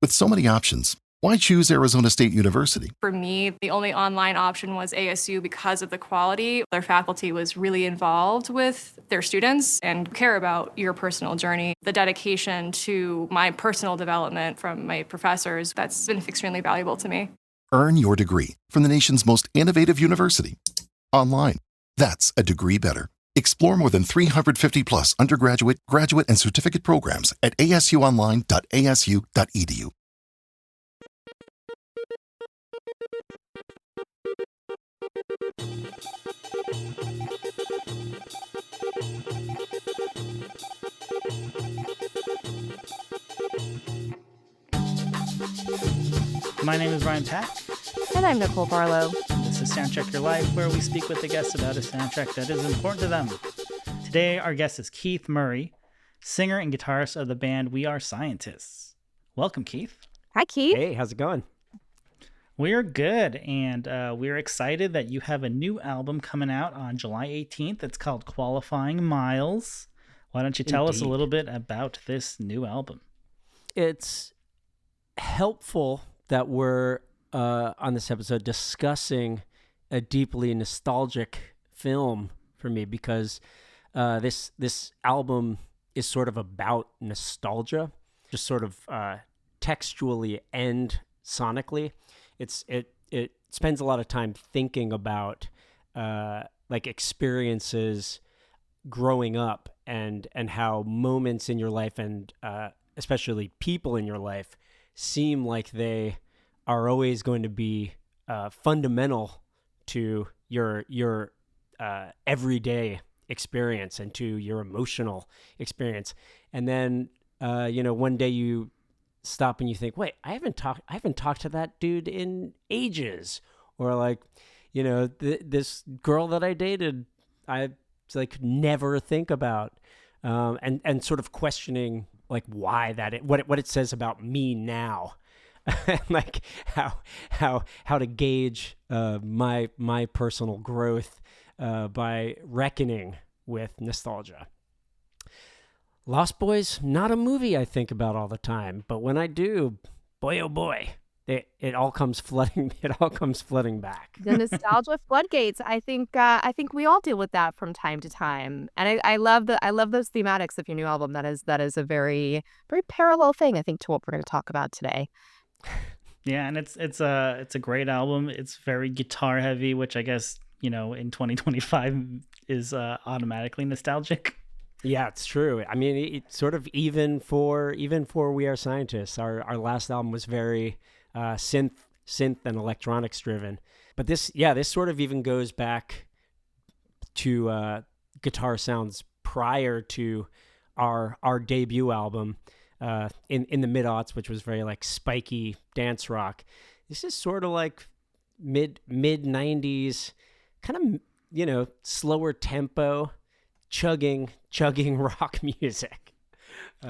With so many options, why choose Arizona State University? For me, the only online option was ASU because of the quality. Their faculty was really involved with their students and care about your personal journey. The dedication to my personal development from my professors, that's been extremely valuable to me. Earn your degree from the nation's most innovative university. Online. That's a degree better. Explore more than 350 plus undergraduate, graduate, and certificate programs at asuonline.asu.edu. My name is Ryan Pack. And I'm Nicole Barlow. This is Soundcheck Your Life, where we speak with the guests about a soundtrack that is important to them. Today, our guest is Keith Murray, singer and guitarist of the band We Are Scientists. Welcome, Keith. Hi, Keith. Hey, how's it going? We're good, and we're excited that you have a new album coming out on July 18th. It's called Qualifying Miles. Why don't you tell us a little bit about this new album? It's helpful that we're on this episode discussing a deeply nostalgic film for me, because this album is sort of about nostalgia, just sort of textually and sonically. It spends a lot of time thinking about like experiences growing up and how moments in your life and especially people in your life seem like they are always going to be fundamental to your everyday experience and to your emotional experience. And then one day you stop and you think, wait, I haven't talked to that dude in ages, or like, this girl that I dated, I like never think about, and sort of questioning like why what it says about me now. Like how to gauge my personal growth by reckoning with nostalgia. Lost Boys, not a movie I think about all the time, but when I do, boy oh boy, it all comes flooding. It all comes flooding back. The nostalgia floodgates. I think we all deal with that from time to time, and I love those thematics of your new album. That is a very, very parallel thing, I think, to what we're going to talk about today. Yeah, and it's a great album. It's very guitar heavy, which I guess in 2025 is automatically nostalgic. Yeah, it's true. I mean, it's sort of even for We Are Scientists. Our last album was very synth and electronics driven, but this sort of even goes back to guitar sounds prior to our debut album in the mid-aughts, which was very like spiky dance rock. This is sort of like mid 90s, kind of slower tempo, chugging rock music,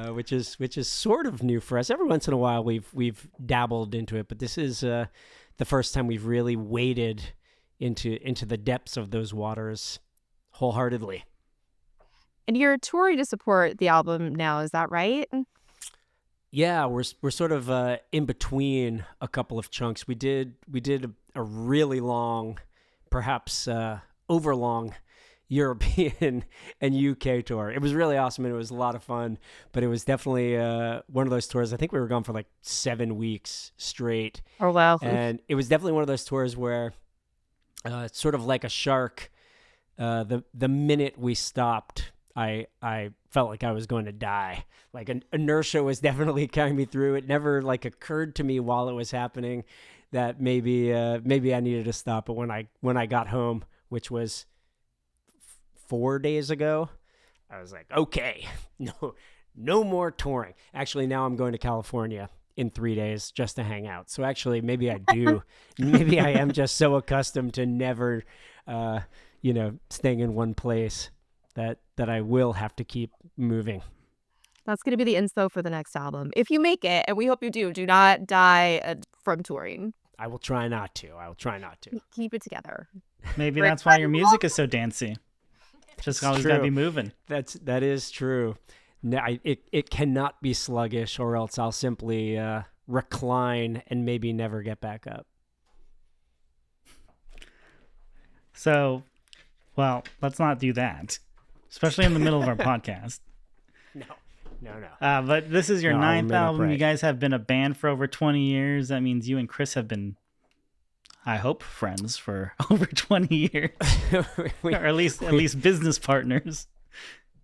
which is sort of new for us. Every once in a while we've dabbled into it, but this is the first time we've really waded into the depths of those waters wholeheartedly. And you're touring to support the album now, is that right? Yeah, we're sort of in between a couple of chunks. We did a really long, perhaps overlong European and UK tour. It was really awesome and it was a lot of fun, but it was definitely one of those tours. I think we were gone for like 7 weeks straight. Oh wow. And it was definitely one of those tours where sort of like a shark, the minute we stopped, I felt like I was going to die. Like an inertia was definitely carrying me through. It never like occurred to me while it was happening that maybe I needed to stop. But when I got home, which was 4 days ago, I was like, okay, no more touring. Actually, now I'm going to California in 3 days just to hang out. So actually, maybe I do. Maybe I am just so accustomed to never, staying in one place that I will have to keep moving. That's going to be the inspo for the next album. If you make it, and we hope you do not die from touring. I will try not to. Keep it together. Maybe that's why your music is so dancey. Just always got to be moving. That is true. No, it cannot be sluggish, or else I'll simply recline and maybe never get back up. So, well, let's not do that, especially in the middle of our podcast. No. But this is your ninth we're album. upright. You guys have been a band for over 20 years. That means you and Chris have been, I hope, friends for over 20 years, or at least business partners.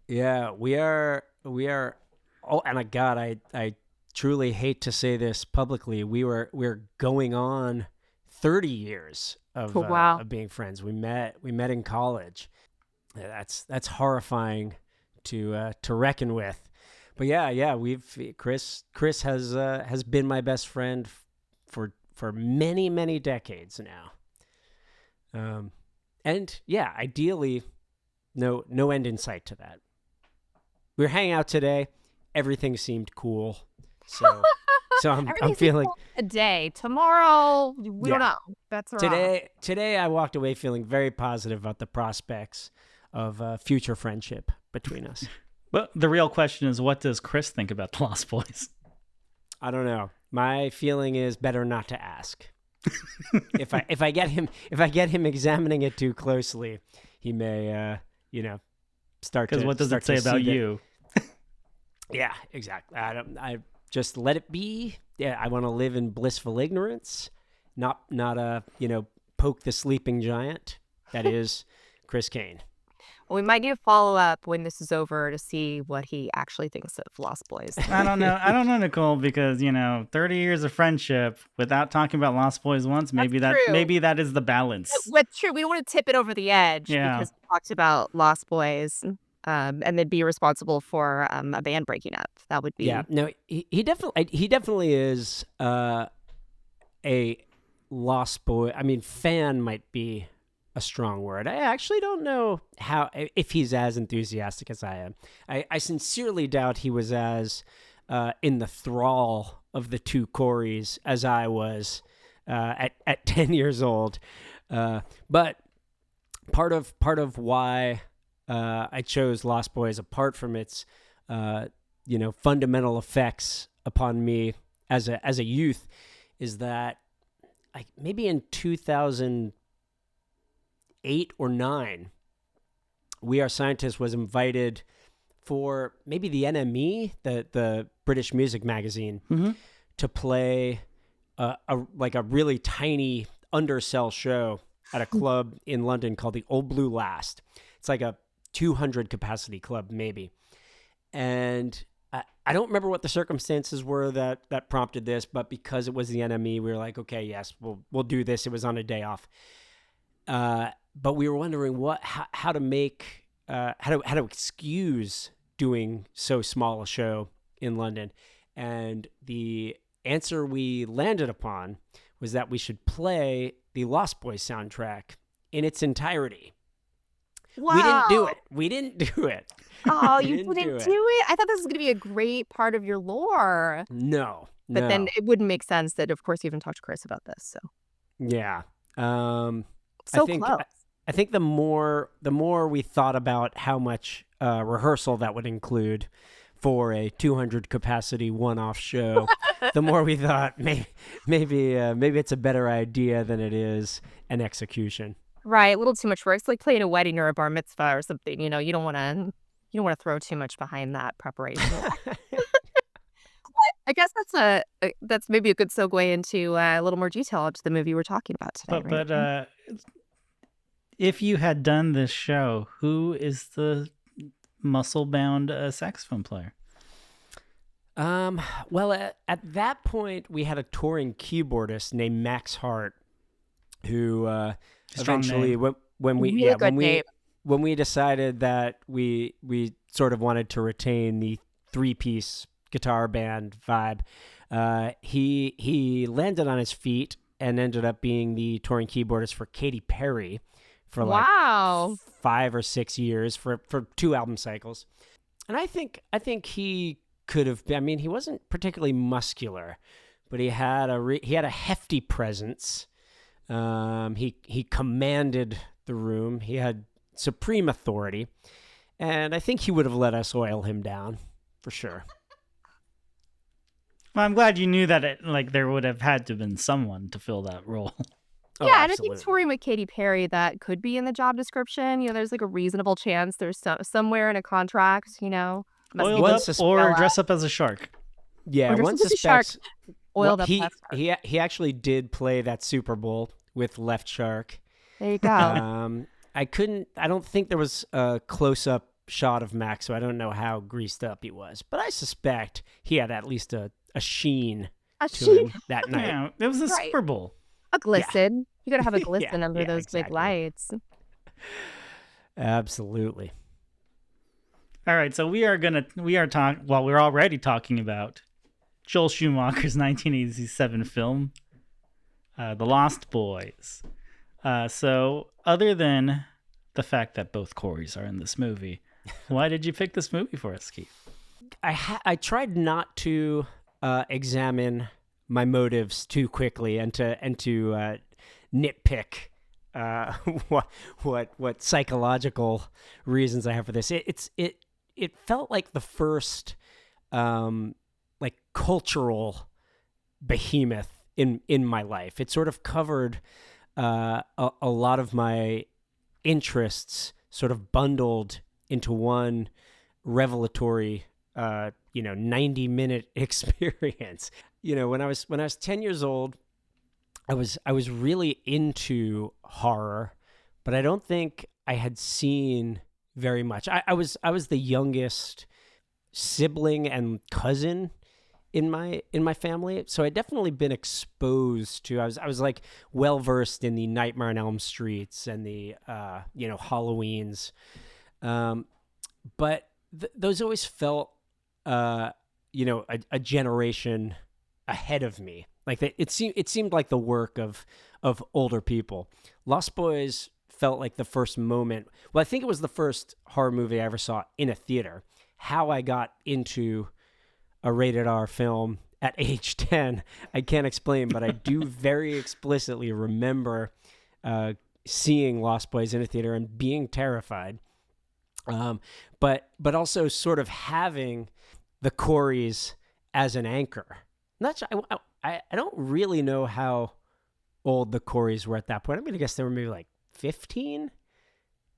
Yeah, we are. Oh, and God, I truly hate to say this publicly. We're going on 30 years of being friends. We met in college. That's horrifying to reckon with. But yeah, Chris has been my best friend for many decades now. And yeah, ideally, no end in sight to that. We were hanging out today. Everything seemed cool. So I'm feeling cool a day. Tomorrow, we don't know. That's right. Today I walked away feeling very positive about the prospects of future friendship between us. But the real question is, what does Chris think about the Lost Boys? I don't know. My feeling is better not to ask. if I get him examining it too closely, he may start to. Because what does it say about you? Yeah, exactly. I just let it be. Yeah, I want to live in blissful ignorance, not poke the sleeping giant that is Chris Kane. Well, we might need to follow up when this is over to see what he actually thinks of Lost Boys. I don't know, Nicole, because 30 years of friendship without talking about Lost Boys once, maybe that is the balance. What's true? We don't want to tip it over the edge because we talked about Lost Boys. And then be responsible for a band breaking up. That would be he definitely is a Lost Boy. I mean, fan might be a strong word. I actually don't know if he's as enthusiastic as I am. I sincerely doubt he was as in the thrall of the two Coreys as I was at 10 years old. But part of why I chose Lost Boys, apart from its fundamental effects upon me as a youth, is that maybe in 2008 or 9, We Are Scientists was invited for maybe the NME, the British music magazine, to play a really tiny undersell show at a club in London called the Old Blue Last. It's like a 200 capacity club, maybe. And I don't remember what the circumstances were that prompted this, but because it was the NME, we were like, okay, yes, we'll do this. It was on a day off. But we were wondering how to excuse doing so small a show in London. And the answer we landed upon was that we should play the Lost Boys soundtrack in its entirety. Wow. We didn't do it. Oh, you didn't do it? I thought this was going to be a great part of your lore. No. But then it wouldn't make sense that, of course, you haven't talked to Chris about this. So yeah. Close. I think the more we thought about how much rehearsal that would include for a 200 capacity one-off show, the more we thought maybe it's a better idea than it is an execution. Right, a little too much work. It's like playing a wedding or a bar mitzvah or something. You don't want to throw too much behind that preparation. I guess that's maybe a good segue into a little more detail into the movie we're talking about today. But if you had done this show, who is the muscle-bound saxophone player? Well, at that point, we had a touring keyboardist named Max Hart, who eventually, when we decided that we sort of wanted to retain the 3-piece guitar band vibe, he landed on his feet and ended up being the touring keyboardist for Katy Perry for like 5 or 6 years for 2 album cycles. And I think he could have been, I mean, he wasn't particularly muscular, but he had a hefty presence. He commanded the room. He had supreme authority, and I think he would have let us oil him down for sure. Well, I'm glad you knew that there would have had to have been someone to fill that role. Oh, Yeah, and I absolutely. think touring with Katy Perry, that could be in the job description. There's like a reasonable chance there's somewhere in a contract, must be Oiled up sus- or dress up as a shark. Yeah, Or dress one up as a shark. suspects Oiled up he left shark. he actually did play that Super Bowl with left shark. There you go. I don't think there was a close-up shot of Max, so I don't know how greased up he was, but I suspect he had at least a sheen A to sheen. him that night. Yeah, it was a Right. Super Bowl. A glisten. You gotta have a glisten under yeah, those big exactly. lights. Absolutely. All right, so we're already talking about Joel Schumacher's 1987 film, The Lost Boys. So other than the fact that both Corys are in this movie, why did you pick this movie for us, Keith? I tried not to examine my motives too quickly and to nitpick what psychological reasons I have for this. It felt like the first cultural behemoth in my life. It sort of covered a lot of my interests, sort of bundled into one revelatory 90-minute experience. When I was 10 years old, I was really into horror, but I don't think I had seen very much. I was the youngest sibling and cousin in my family, so I'd definitely been exposed to. I was like well versed in the Nightmare on Elm Streets and the Halloweens, but those always felt a generation ahead of me. Like it seemed like the work of older people. Lost Boys felt like the first moment. Well, I think it was the first horror movie I ever saw in a theater. How I got into a rated R film at age 10, I can't explain, but I do very explicitly remember seeing Lost Boys in a theater and being terrified. But also sort of having the Corys as an anchor. I don't really know how old the Corys were at that point. I'm going to guess they were maybe like 15.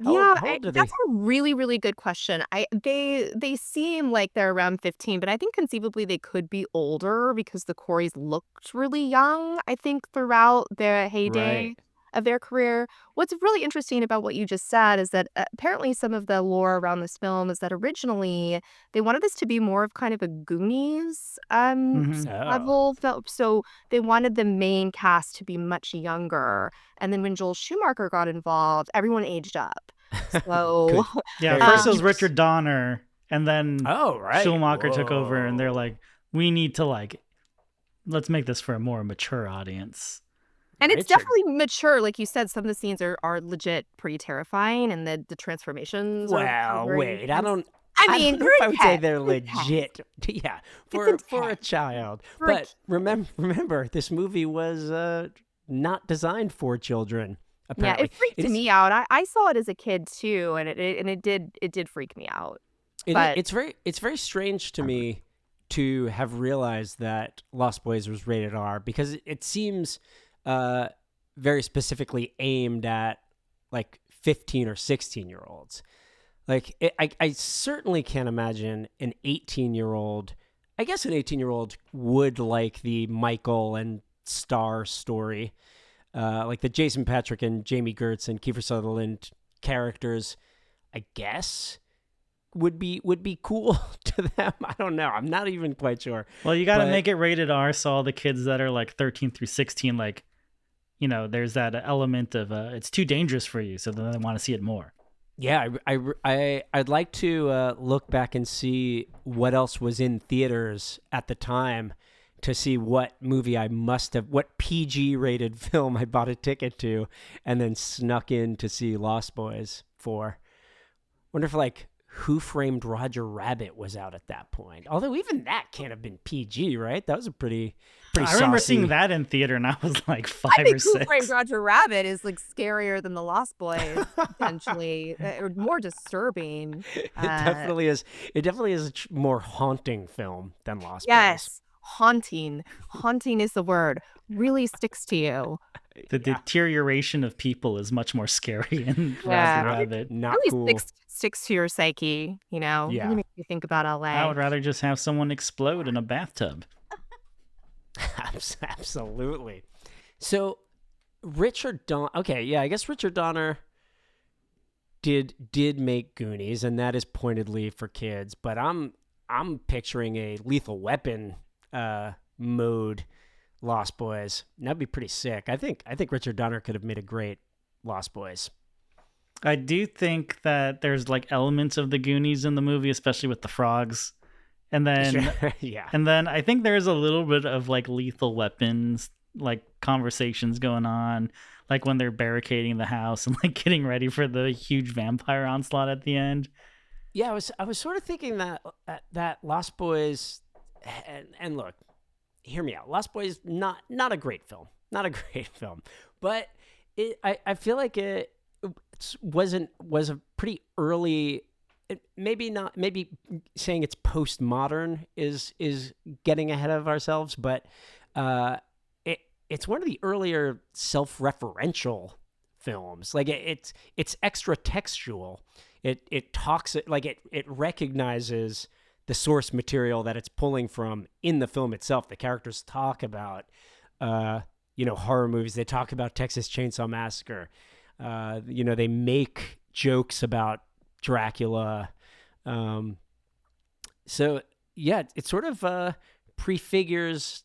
How old are they? That's a really, really good question. They seem like they're around 15, but I think conceivably they could be older because the Corys looked really young, I think, throughout their heyday Right. of their career. What's really interesting about what you just said is that apparently some of the lore around this film is that originally they wanted this to be more of kind of a Goonies level. So they wanted the main cast to be much younger. And then when Joel Schumacher got involved, everyone aged up. So Yeah, Very first it was good. Richard Donner, and then Right. Schumacher took over, and they're Whoa. like, we need to let's make this for a more mature audience. and it's Richard. definitely mature. Like you said, some of the scenes are legit pretty terrifying, and the transformations are Well, very wait. I intense. don't. I mean, don't know if I would say intense. they're Intense. legit. Yeah, for It's a intense. child. For a But remember, this movie was not designed for children. Yeah, Apparently, it freaked is- me out. I saw it as a kid too, and it did freak me out. But- it's very strange to me to have realized that Lost Boys was rated R, because it seems very specifically aimed at like 15 or 16-year-olds. Like I certainly can't imagine an 18-year-old. I guess an 18-year-old would like the Michael and Star story, like the Jason Patrick and Jamie Gertz and Kiefer Sutherland characters. I guess would be cool to them. I don't know. I'm not even quite sure. Well, you got to But- make it rated R, so all the kids that are like 13 through 16, there's that element of it's too dangerous for you, so then they want to see it more. Yeah, I'd like to look back and see what else was in theaters at the time, to see what movie what PG rated film I bought a ticket to and then snuck in to see Lost Boys for. Wonder if Who Framed Roger Rabbit was out at that point. Although even that can't have been PG, right? That was a pretty I remember saucy- seeing that in theater, and I was like 5 I or think Who 6. Framed Roger Rabbit is like scarier than The Lost Boys, potentially, or more disturbing. It definitely is. It definitely is a more haunting film than Lost Boys. Yes. haunting is the word, really sticks to you. The deterioration of people is much more scary in Yeah. Rabbit. Not Really cool. sticks to your psyche, you know? Yeah. Really makes you think about LA. I would rather just have someone explode in a bathtub. Absolutely. So Richard Donner. Okay, yeah, I guess Richard Donner did make Goonies, and that is pointedly for kids. But I'm picturing a Lethal Weapon mode Lost Boys. And that'd be pretty sick. I think Richard Donner could have made a great Lost Boys. I do think that there's like elements of the Goonies in the movie, especially with the frogs. And then Yeah. And then I think there's a little bit of like Lethal Weapons like conversations going on, like when they're barricading the house and like getting ready for the huge vampire onslaught at the end. Yeah, I was sort of thinking that Lost Boys, and look, hear me out. Lost Boys not a great film, but I feel like it was a pretty early. Maybe saying it's postmodern is getting ahead of ourselves, but it's one of the earlier self-referential films. Like it's extra textual. It talks like it recognizes the source material that it's pulling from in the film itself. The characters talk about horror movies. They talk about Texas Chainsaw Massacre. They make jokes about Dracula. So yeah, it sort of prefigures,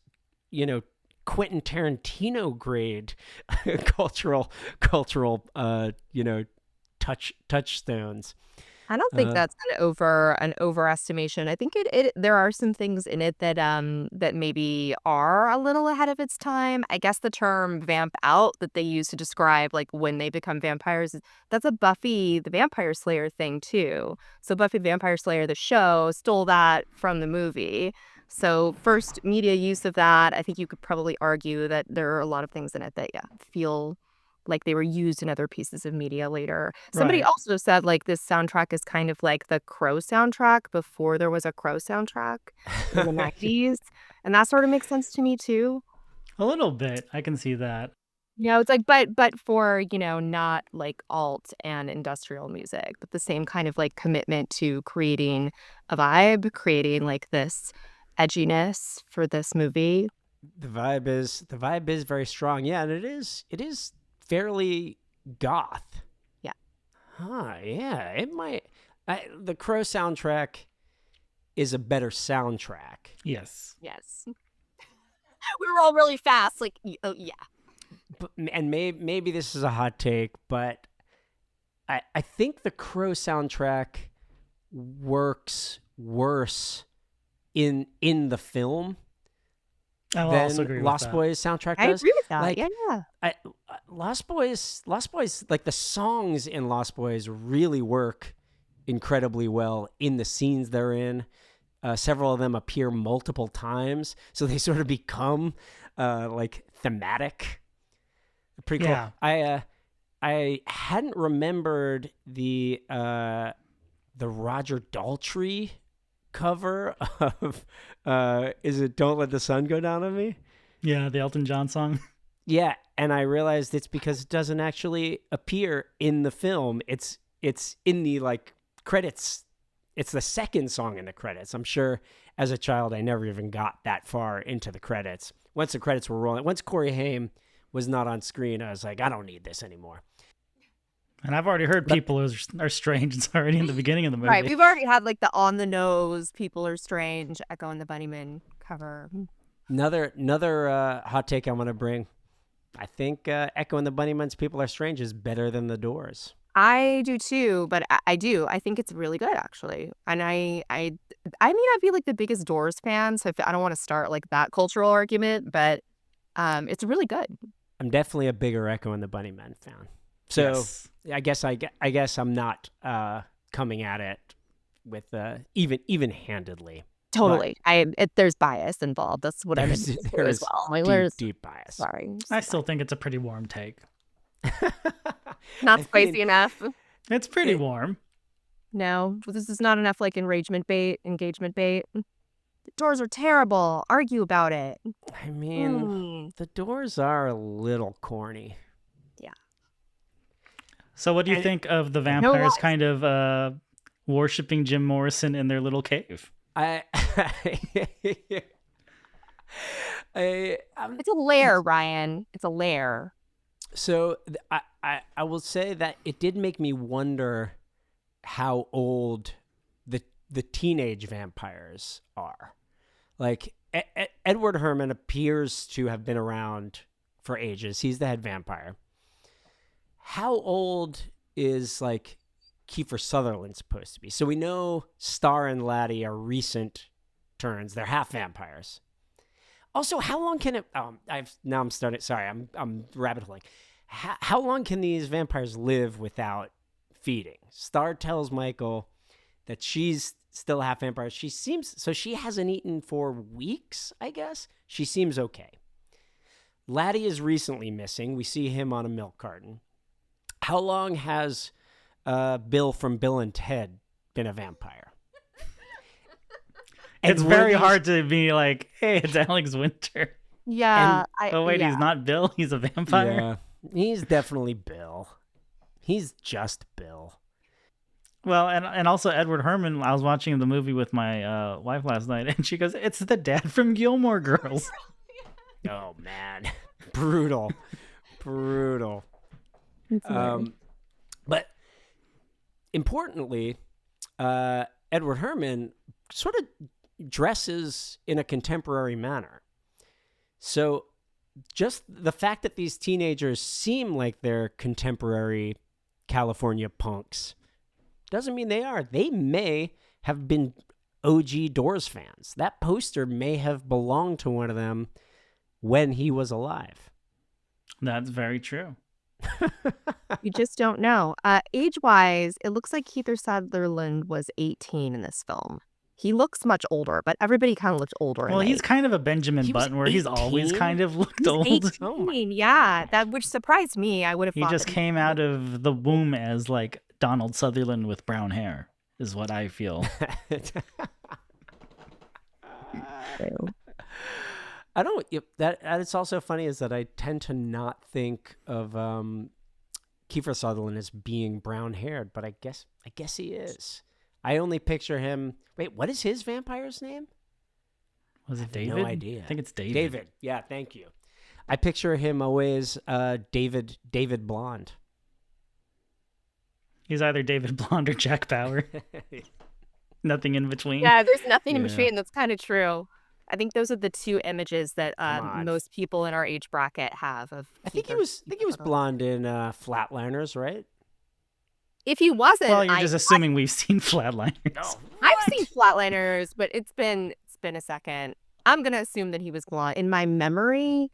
Quentin Tarantino grade cultural touchstones. I don't think that's an overestimation. I think there are some things in it that maybe are a little ahead of its time. I guess the term vamp out that they use to describe like when they become vampires, that's a Buffy the Vampire Slayer thing too. So Buffy the Vampire Slayer, the show, stole that from the movie. So first media use of that, I think you could probably argue that there are a lot of things in it that feel like they were used in other pieces of media later. Somebody Right. also said like this soundtrack is kind of like the Crow soundtrack before there was a Crow soundtrack in the 90s. And that sort of makes sense to me too. A little bit. I can see that. It's like but for, not like alt and industrial music, but the same kind of like commitment to creating a vibe, creating like this edginess for this movie. The vibe is very strong. Yeah, and it is fairly goth. Yeah. Yeah. It might. The Crow soundtrack is a better soundtrack. Yes. We were all really fast. Like, oh yeah. And maybe this is a hot take, but I think the Crow soundtrack works worse in the film I'll than also agree with Lost that. Boys soundtrack I does. agree with that. Like, yeah. Lost Boys, like the songs in Lost Boys really work incredibly well in the scenes they're in. Several of them appear multiple times, so they sort of become like thematic. Pretty cool. Yeah. I hadn't remembered the Roger Daltrey cover of is it Don't Let the Sun Go Down on Me? Yeah, the Elton John song. Yeah, and I realized it's because it doesn't actually appear in the film. It's in the like credits. It's the second song in the credits. I'm sure as a child I never even got that far into the credits. Once the credits were rolling, once Corey Haim was not on screen, I was like, I don't need this anymore. And I've already heard people are strange. It's already in the beginning of the movie. Right. We've already had like the on the nose, People Are Strange, Echo and the Bunnymen cover. Another hot take I want to bring. I think Echo and the Bunnymen's People Are Strange is better than The Doors. I do too, but I do. I think it's really good actually. And I may not be like the biggest Doors fan, so I don't want to start like that cultural argument, but it's really good. I'm definitely a bigger Echo and the Bunnymen fan. So Yes. I guess I'm not coming at it with even-handedly. Totally. There's bias involved. That's what I'm into There as is well. Like, deep bias. sorry. I still think it's a pretty warm take. Not I spicy mean, enough. It's pretty warm. No, this is not enough like engagement bait. The Doors are terrible. Argue about it. I mean, the Doors are a little corny. Yeah. So what do you think of the vampires kind of worshipping Jim Morrison in their little cave? It's a lair, Ryan. It's a lair. So I will say that it did make me wonder how old the teenage vampires are. Like Edward Herrmann appears to have been around for ages. He's the head vampire. How old is like Kiefer Sutherland supposed to be? So we know Star and Laddie are recent turns. They're half vampires. Also, how long can it? I'm starting. Sorry, I'm rabbit holing. How long can these vampires live without feeding? Star tells Michael that she's still half vampire. She hasn't eaten for weeks. I guess she seems okay. Laddie is recently missing. We see him on a milk carton. How long has Bill from Bill and Ted been a vampire? It's very hard to be like, hey, it's Alex Winter. Yeah. He's not Bill. He's a vampire. Yeah, he's definitely Bill. He's just Bill. Well, and also Edward Herrmann. I was watching the movie with my wife last night, and she goes, "It's the dad from Gilmore Girls." Oh man, brutal. But importantly, Edward Herrmann sort of dresses in a contemporary manner. So just the fact that these teenagers seem like they're contemporary California punks doesn't mean they are. They may have been OG Doors fans. That poster may have belonged to one of them when he was alive. That's very true. You just don't know. Age-wise, it looks like Kiefer Sutherland was 18 in this film. He looks much older, but everybody kind of looked older. Well, he's kind of a Benjamin Button where he's always kind of looked old. 18, yeah. Which surprised me. I would have thought he just came out of the womb as like Donald Sutherland with brown hair, is what I feel. I don't. That it's also funny is that I tend to not think of Kiefer Sutherland as being brown haired, but I guess he is. I only picture him. Wait, what is his vampire's name? Was it David? No idea. I think it's David. David. Yeah, thank you. I picture him always David Blonde. He's either David Blonde or Jack Bauer. Nothing in between. Yeah, there's nothing in between. That's kind of true. I think those are the two images that most people in our age bracket have of. I think he was blonde in Flatliners, right? If he wasn't, well, you're just assuming we've seen Flatliners. No. I've seen Flatliners, but it's been a second. I'm gonna assume that he was blonde. In my memory,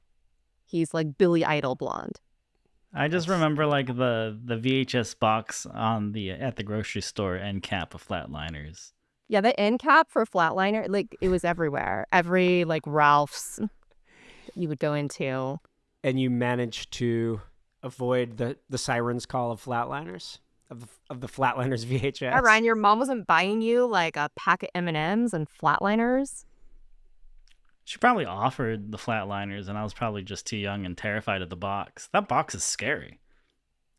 he's like Billy Idol blonde. I just remember like the VHS box at the grocery store end cap of Flatliners. Yeah, the end cap for Flatliner, like it was everywhere. Every like Ralph's you would go into. And you managed to avoid the siren's call of Flatliners? Of the Flatliners VHS? Yeah, Ryan, your mom wasn't buying you like a pack of M&Ms and Flatliners? She probably offered the Flatliners, and I was probably just too young and terrified of the box. That box is scary.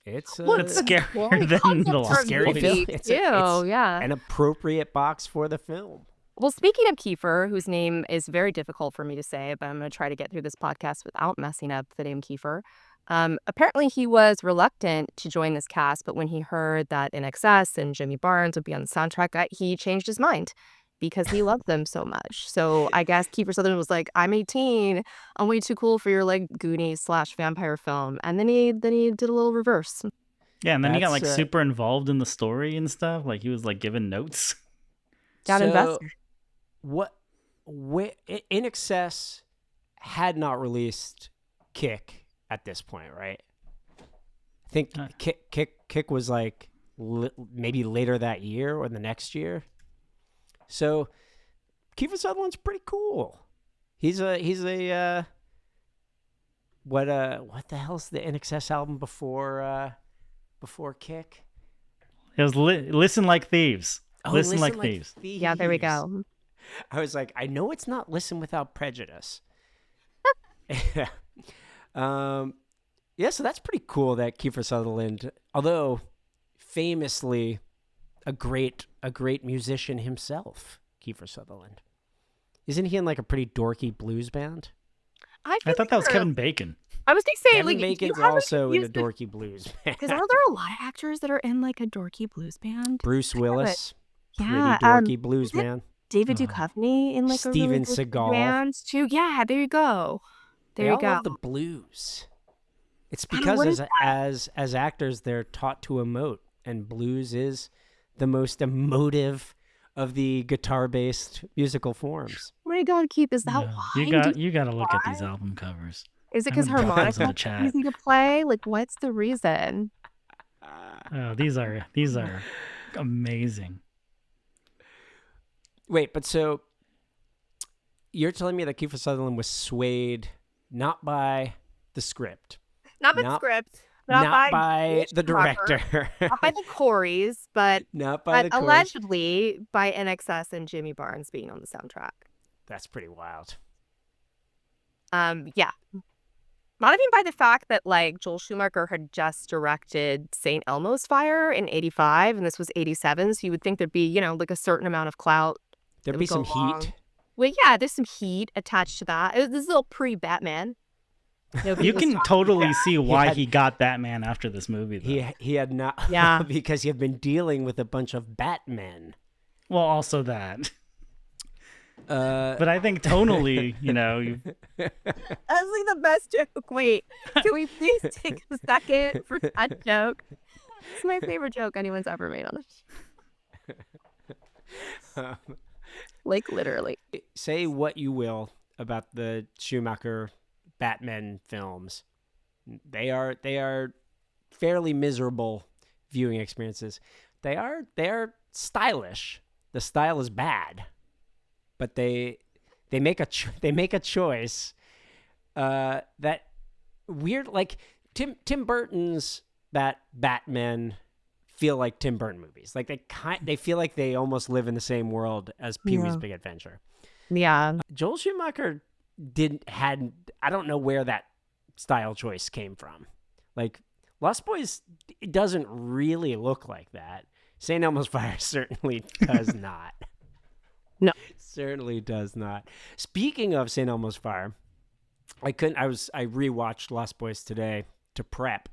It's scarier than the scary film. It's yeah, an appropriate box for the film. Well, speaking of Kiefer, whose name is very difficult for me to say, but I'm going to try to get through this podcast without messing up the name Kiefer. Apparently he was reluctant to join this cast, but when he heard that INXS and Jimmy Barnes would be on the soundtrack, he changed his mind because he loved them so much. So I guess Kiefer Sutherland was like, I'm 18. I'm way too cool for your like Goonies/vampire film. And then he did a little reverse. Yeah, and then he got like super involved in the story and stuff. Like he was like giving notes. Got invested. INXS had not released Kick at this point, right? I think Kick was like maybe later that year or the next year. So Kiefer Sutherland's pretty cool. He's a what the hell's the INXS album before Kick? It was Listen Like Thieves. Oh, Listen Like Thieves. Yeah, there we go. I was like, I know it's not Listen Without Prejudice. Yeah. Yeah, so that's pretty cool that Kiefer Sutherland, although famously a great musician himself, Kiefer Sutherland. Isn't he in like a pretty dorky blues band? I thought that was Kevin Bacon. I was going to say, Kevin Bacon's also in a dorky blues band. Because are there a lot of actors that are in like a dorky blues band? Bruce Willis, Yeah, pretty dorky blues man. David Duchovny in like Steven a really Seagal. band too. Yeah, there you go. They all love the blues. It's because as actors, they're taught to emote, and blues is the most emotive of the guitar-based musical forms. Oh my God, Keith, is that why? You got to look at these album covers. Is it because harmonica is easy to play? Like, what's the reason? Oh, these are amazing. Wait, but so you're telling me that Kiefer Sutherland was swayed not by the script, Not by the script, not by the director, not by the Coreys, but not by the Coreys. Allegedly by INXS and Jimmy Barnes being on the soundtrack. That's pretty wild. Yeah. Not even by the fact that like Joel Schumacher had just directed St. Elmo's Fire in '85 and this was '87, so you would think there'd be, like a certain amount of clout. There'd be some heat. Well, yeah, there's some heat attached to that. This is a little pre-Batman. You can totally see why he got Batman after this movie, though. He had not, because he had been dealing with a bunch of Batmen. Well, also that. But I think tonally, That's like the best joke. Wait, can we please take a second for that joke? It's my favorite joke anyone's ever made on it. Like literally. Say what you will about the Schumacher Batman films. They are fairly miserable viewing experiences. They are stylish. The style is bad. But they make a choice that weird, like Tim Burton's Batman feel like Tim Burton movies. Like they feel like they almost live in the same world as Pee-wee's Big Adventure. Yeah. Joel Schumacher I don't know where that style choice came from. Like Lost Boys, it doesn't really look like that. St. Elmo's Fire certainly does not. No. Certainly does not. Speaking of St. Elmo's Fire, I rewatched Lost Boys today to prep,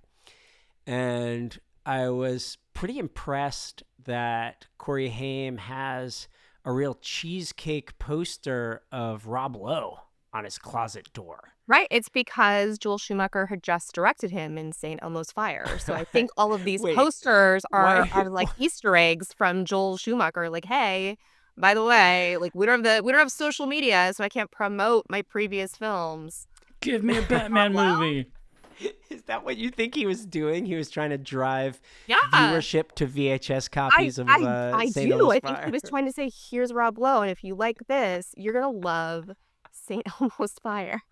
and I was pretty impressed that Corey Haim has a real cheesecake poster of Rob Lowe on his closet door. Right. It's because Joel Schumacher had just directed him in St. Elmo's Fire. So I think all of these posters are like Easter eggs from Joel Schumacher. Like, hey, by the way, like we don't have social media, so I can't promote my previous films. Give me a Batman movie. Is that what you think he was doing? He was trying to drive viewership to VHS copies of St. Elmo's Fire? I think he was trying to say, here's Rob Lowe, and if you like this, you're going to love St. Elmo's Fire.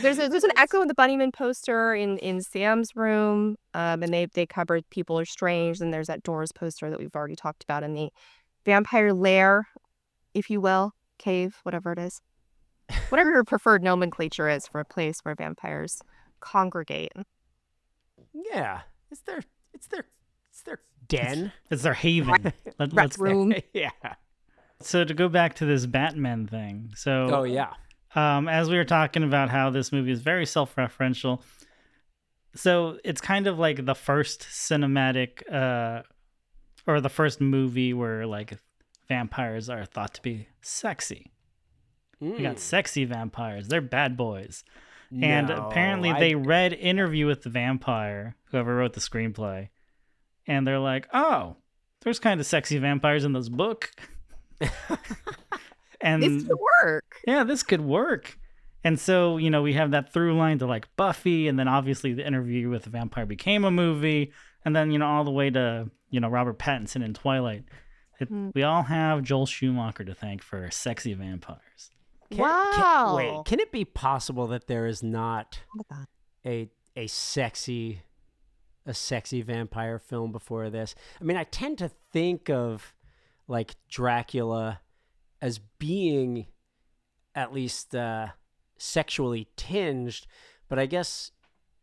There's an echo in the Bunnymen poster in Sam's room, and they covered People Are Strange, and there's that Doors poster that we've already talked about in the vampire lair, if you will, cave, whatever it is. Whatever your preferred nomenclature is for a place where vampires congregate. Yeah, it's their den. It's their haven. Let's room. Yeah. So to go back to this Batman thing, Oh yeah. As we were talking about how this movie is very self-referential, so it's kind of like the first cinematic, or the first movie where like vampires are thought to be sexy. We got sexy vampires. They're bad boys. No, and apparently they read Interview with the Vampire, whoever wrote the screenplay, and they're like, oh, there's kind of sexy vampires in this book. And this could work. Yeah, this could work. And so, we have that through line to like Buffy, and then obviously the Interview with the Vampire became a movie, and then, all the way to, Robert Pattinson in Twilight. We all have Joel Schumacher to thank for sexy vampires. Wow. Can it be possible that there is not a sexy vampire film before this? I mean, I tend to think of like Dracula as being at least sexually tinged, but I guess,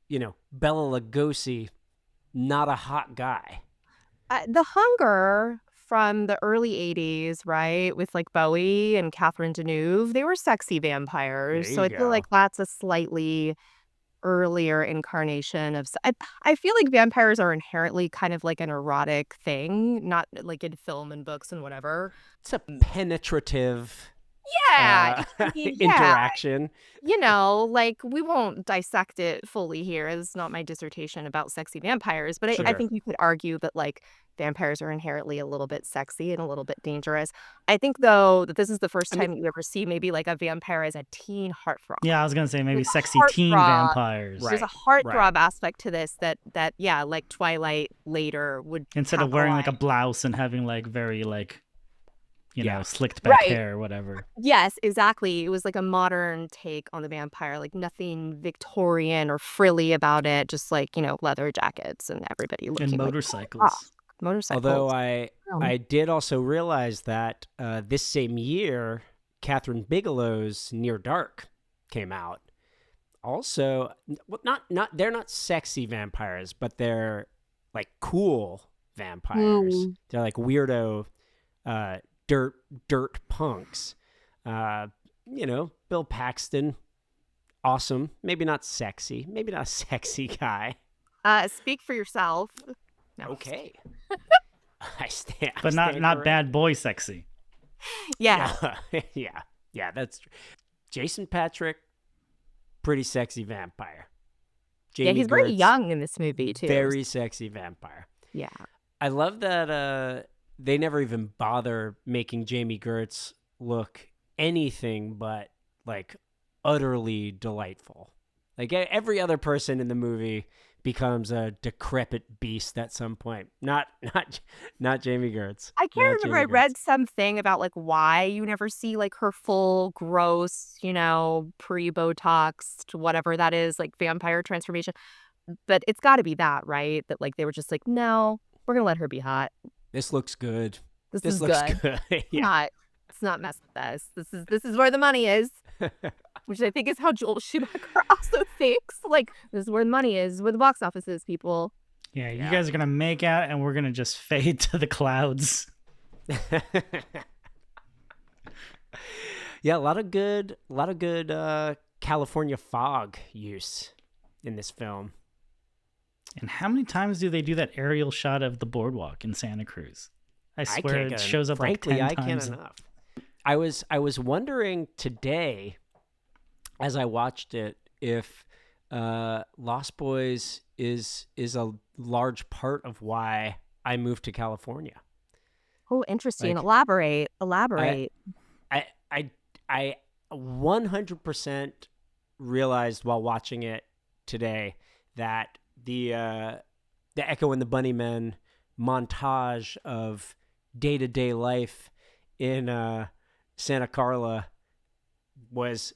Bela Lugosi, not a hot guy. The Hunger from the early 80s, right, with like Bowie and Catherine Deneuve, they were sexy vampires. There So you I feel go. like that's a slightly earlier incarnation of. I feel like vampires are inherently kind of like an erotic thing, not like in film and books and whatever. It's a penetrative Yeah, I mean, yeah. interaction. Like we won't dissect it fully here. It's not my dissertation about sexy vampires, but I Sure. think you could argue that like vampires are inherently a little bit sexy and a little bit dangerous. I think though that this is the first time you ever see maybe like a vampire as a teen heartthrob. Yeah, I was gonna say maybe There's a sexy teen heartthrob. vampires. There's a Right. heartthrob aspect to this that yeah, like Twilight later would Instead of wearing like a blouse and having like very like, slicked back Right. hair or whatever. Yes, exactly. It was like a modern take on the vampire, like nothing Victorian or frilly about it, just like, leather jackets and everybody looking And like motorcycles. motorcycles. Although I did also realize that this same year, Catherine Bigelow's Near Dark came out. Also, not they're not sexy vampires, but they're like cool vampires. They're like weirdo dirt punks. Bill Paxton, awesome. Maybe not sexy. Maybe not a sexy guy. Speak for yourself. No. Okay. I stand. But not bad boy sexy. Yeah. Yeah, that's true. Jason Patrick, pretty sexy vampire. Yeah, Jamie he's very Gertz, young in this movie too. very sexy vampire. Yeah. I love that they never even bother making Jamie Gertz look anything but like utterly delightful. Like every other person in the movie becomes a decrepit beast at some point. Not Jamie Gertz. I can't Not remember. I Jamie read Gertz. something about like why you never see like her full gross, pre-Botox, whatever that is, like vampire transformation. But it's got to be that, right? That like they were just like, no, we're gonna let her be hot. This looks good. This This is looks good. good. Yeah. Let's not mess with this. This is where the money is, which I think is how Joel Schumacher also thinks. Like this is where the money is, where the box office is, people. Yeah, you guys are gonna make out and we're gonna just fade to the clouds. Yeah, a lot of good California fog use in this film. And how many times do they do that aerial shot of the boardwalk in Santa Cruz? I swear it shows up frankly, like 10 I times. can't enough. I was wondering today, as I watched it, if Lost Boys is a large part of why I moved to California. Oh, interesting. Like, Elaborate. I 100% realized while watching it today that the Echo and the Bunnymen montage of day-to-day life in Santa Clara was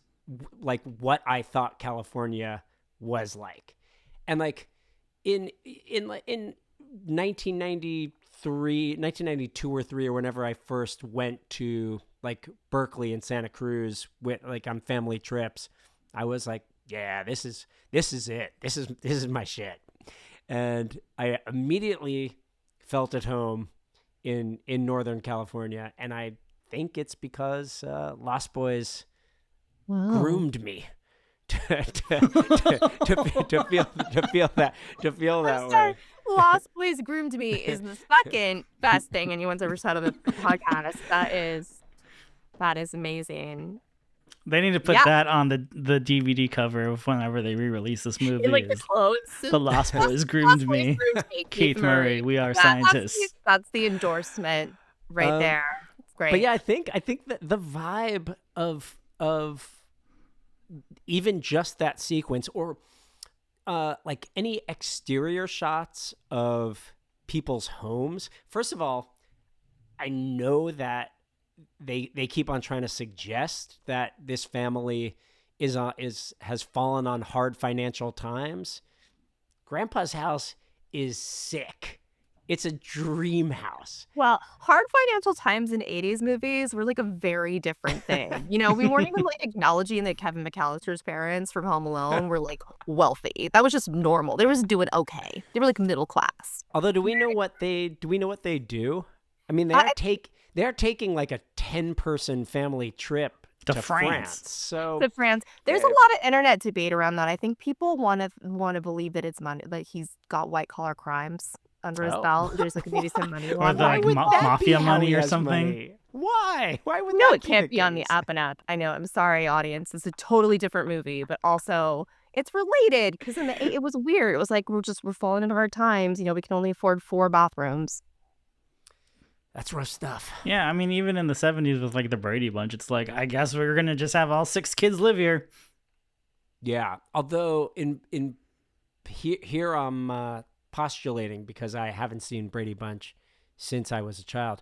like what I thought California was like. And like in 1992 or 3 or whenever I first went to like Berkeley and Santa Cruz with like on family trips, I was like, yeah, this is it. This is my shit. And I immediately felt at home in Northern California, and I think it's because Lost Boys groomed me to feel that way. Lost Boys groomed me is the second best thing anyone's ever said on the podcast. That is amazing. They need to put that on the DVD cover of whenever they re-release this movie. In, like the clothes. The Lost Boys groomed me. Keith Murray, we are scientists. That's the endorsement right there. It's great. But yeah, I think that the vibe of even just that sequence, or like any exterior shots of people's homes. First of all, I know that they keep on trying to suggest that this family has fallen on hard financial times. Grandpa's house is sick. It's a dream house. Well, hard financial times in 80s movies were like a very different thing. You know, we weren't even like acknowledging that Kevin McAllister's parents from Home Alone were like wealthy. That was just normal. They were just doing okay. They were like middle class. Although, do we know what they do? I mean, they are taking like a 10-person family trip to France. So To France. There's a lot of internet debate around that. I think people want to believe that it's money, like he's got white collar crimes under his belt. There's like maybe some money Or the like mafia money or something. Money? Why? Why would No, that it can't be on the app and app. I know. I'm sorry, audience. It's a totally different movie, but also it's related because it was weird. It was like we're falling into hard times. You know, we can only afford 4 bathrooms. That's rough stuff. Yeah, I mean, even in the 70s with like the Brady Bunch, it's like, I guess we're going to just have all 6 kids live here. Yeah. Although here I'm postulating, because I haven't seen Brady Bunch since I was a child.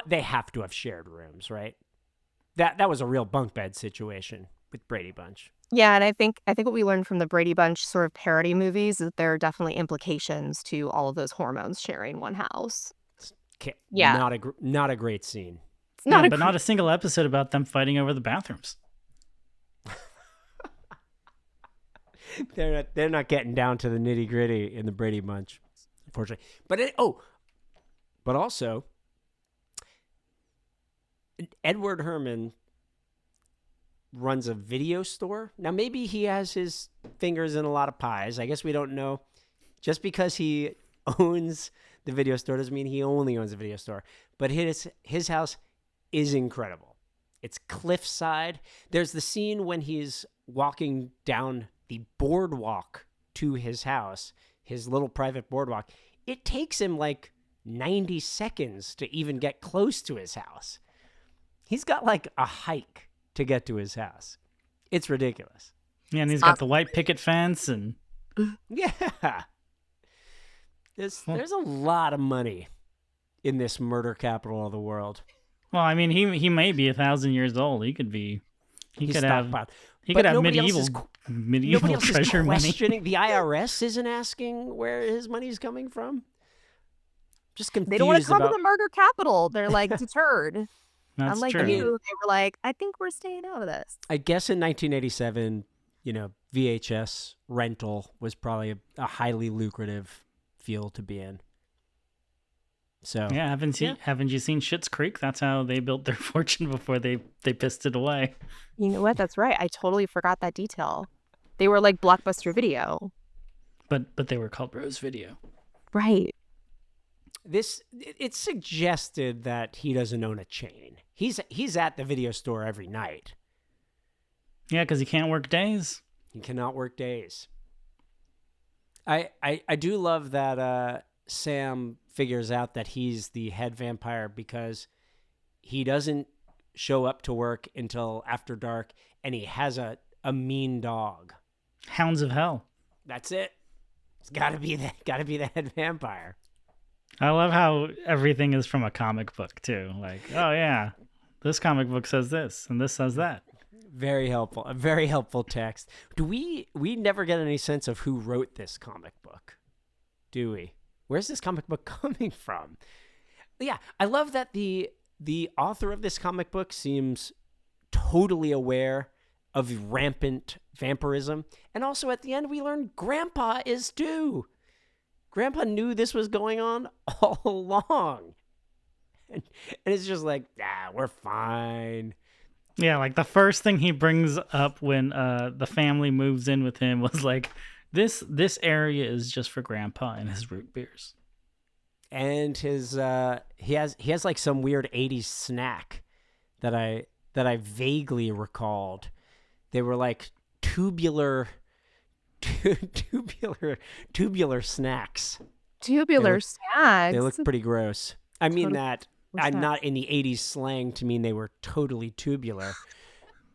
They have to have shared rooms, right? That was a real bunk bed situation with Brady Bunch. Yeah, and I think what we learned from the Brady Bunch sort of parody movies is that there are definitely implications to all of those hormones sharing one house. Yeah. Not a great scene. It's not but not a single episode about them fighting over the bathrooms. They're not getting down to the nitty gritty in the Brady Bunch, unfortunately. But also, Edward Herman runs a video store. Now, maybe he has his fingers in a lot of pies. I guess we don't know. Just because he owns the video store doesn't mean he only owns a video store. But his house is incredible. It's cliffside. There's the scene when he's walking down the boardwalk to his house, his little private boardwalk. It takes him like 90 seconds to even get close to his house. He's got like a hike to get to his house. It's ridiculous. Yeah, and he's got the white picket fence and... Yeah. There's a lot of money in this murder capital of the world. Well, I mean, he may be 1,000 years old. He could have medieval nobody else treasure is money. questioning. The IRS isn't asking where his money's coming from. Just confused. They don't want to come to the murder capital. They're like deterred. That's Unlike true. you, they were like, I think we're staying out of this. I guess in 1987, VHS rental was probably a highly lucrative field to be in. So yeah, haven't you seen Schitt's Creek? That's how they built their fortune before they pissed it away. You know what? That's right. I totally forgot that detail. They were like Blockbuster Video. But they were called Rose Video. Right. It's suggested that he doesn't own a chain. He's at the video store every night. Yeah, because he can't work days. He cannot work days. I do love that Sam figures out that he's the head vampire because he doesn't show up to work until after dark, and he has a mean dog. Hounds of Hell. That's it. It's gotta be the head vampire. I love how everything is from a comic book too. Like, oh yeah, this comic book says this and this says that. Very helpful. A very helpful text. Do we never get any sense of who wrote this comic book? Do we? Where's this comic book coming from? Yeah, I love that the author of this comic book seems totally aware of rampant vampirism. And also at the end we learn Grandpa is too. Grandpa knew this was going on all along. And it's just like, we're fine. Yeah, like the first thing he brings up when the family moves in with him was like, this area is just for Grandpa and his root beers. And his he has like some weird 80s snack that I vaguely recalled. They were like tubular snacks. Tubular snacks. They look pretty gross. I mean that What's that? not in the 80s slang to mean they were totally tubular,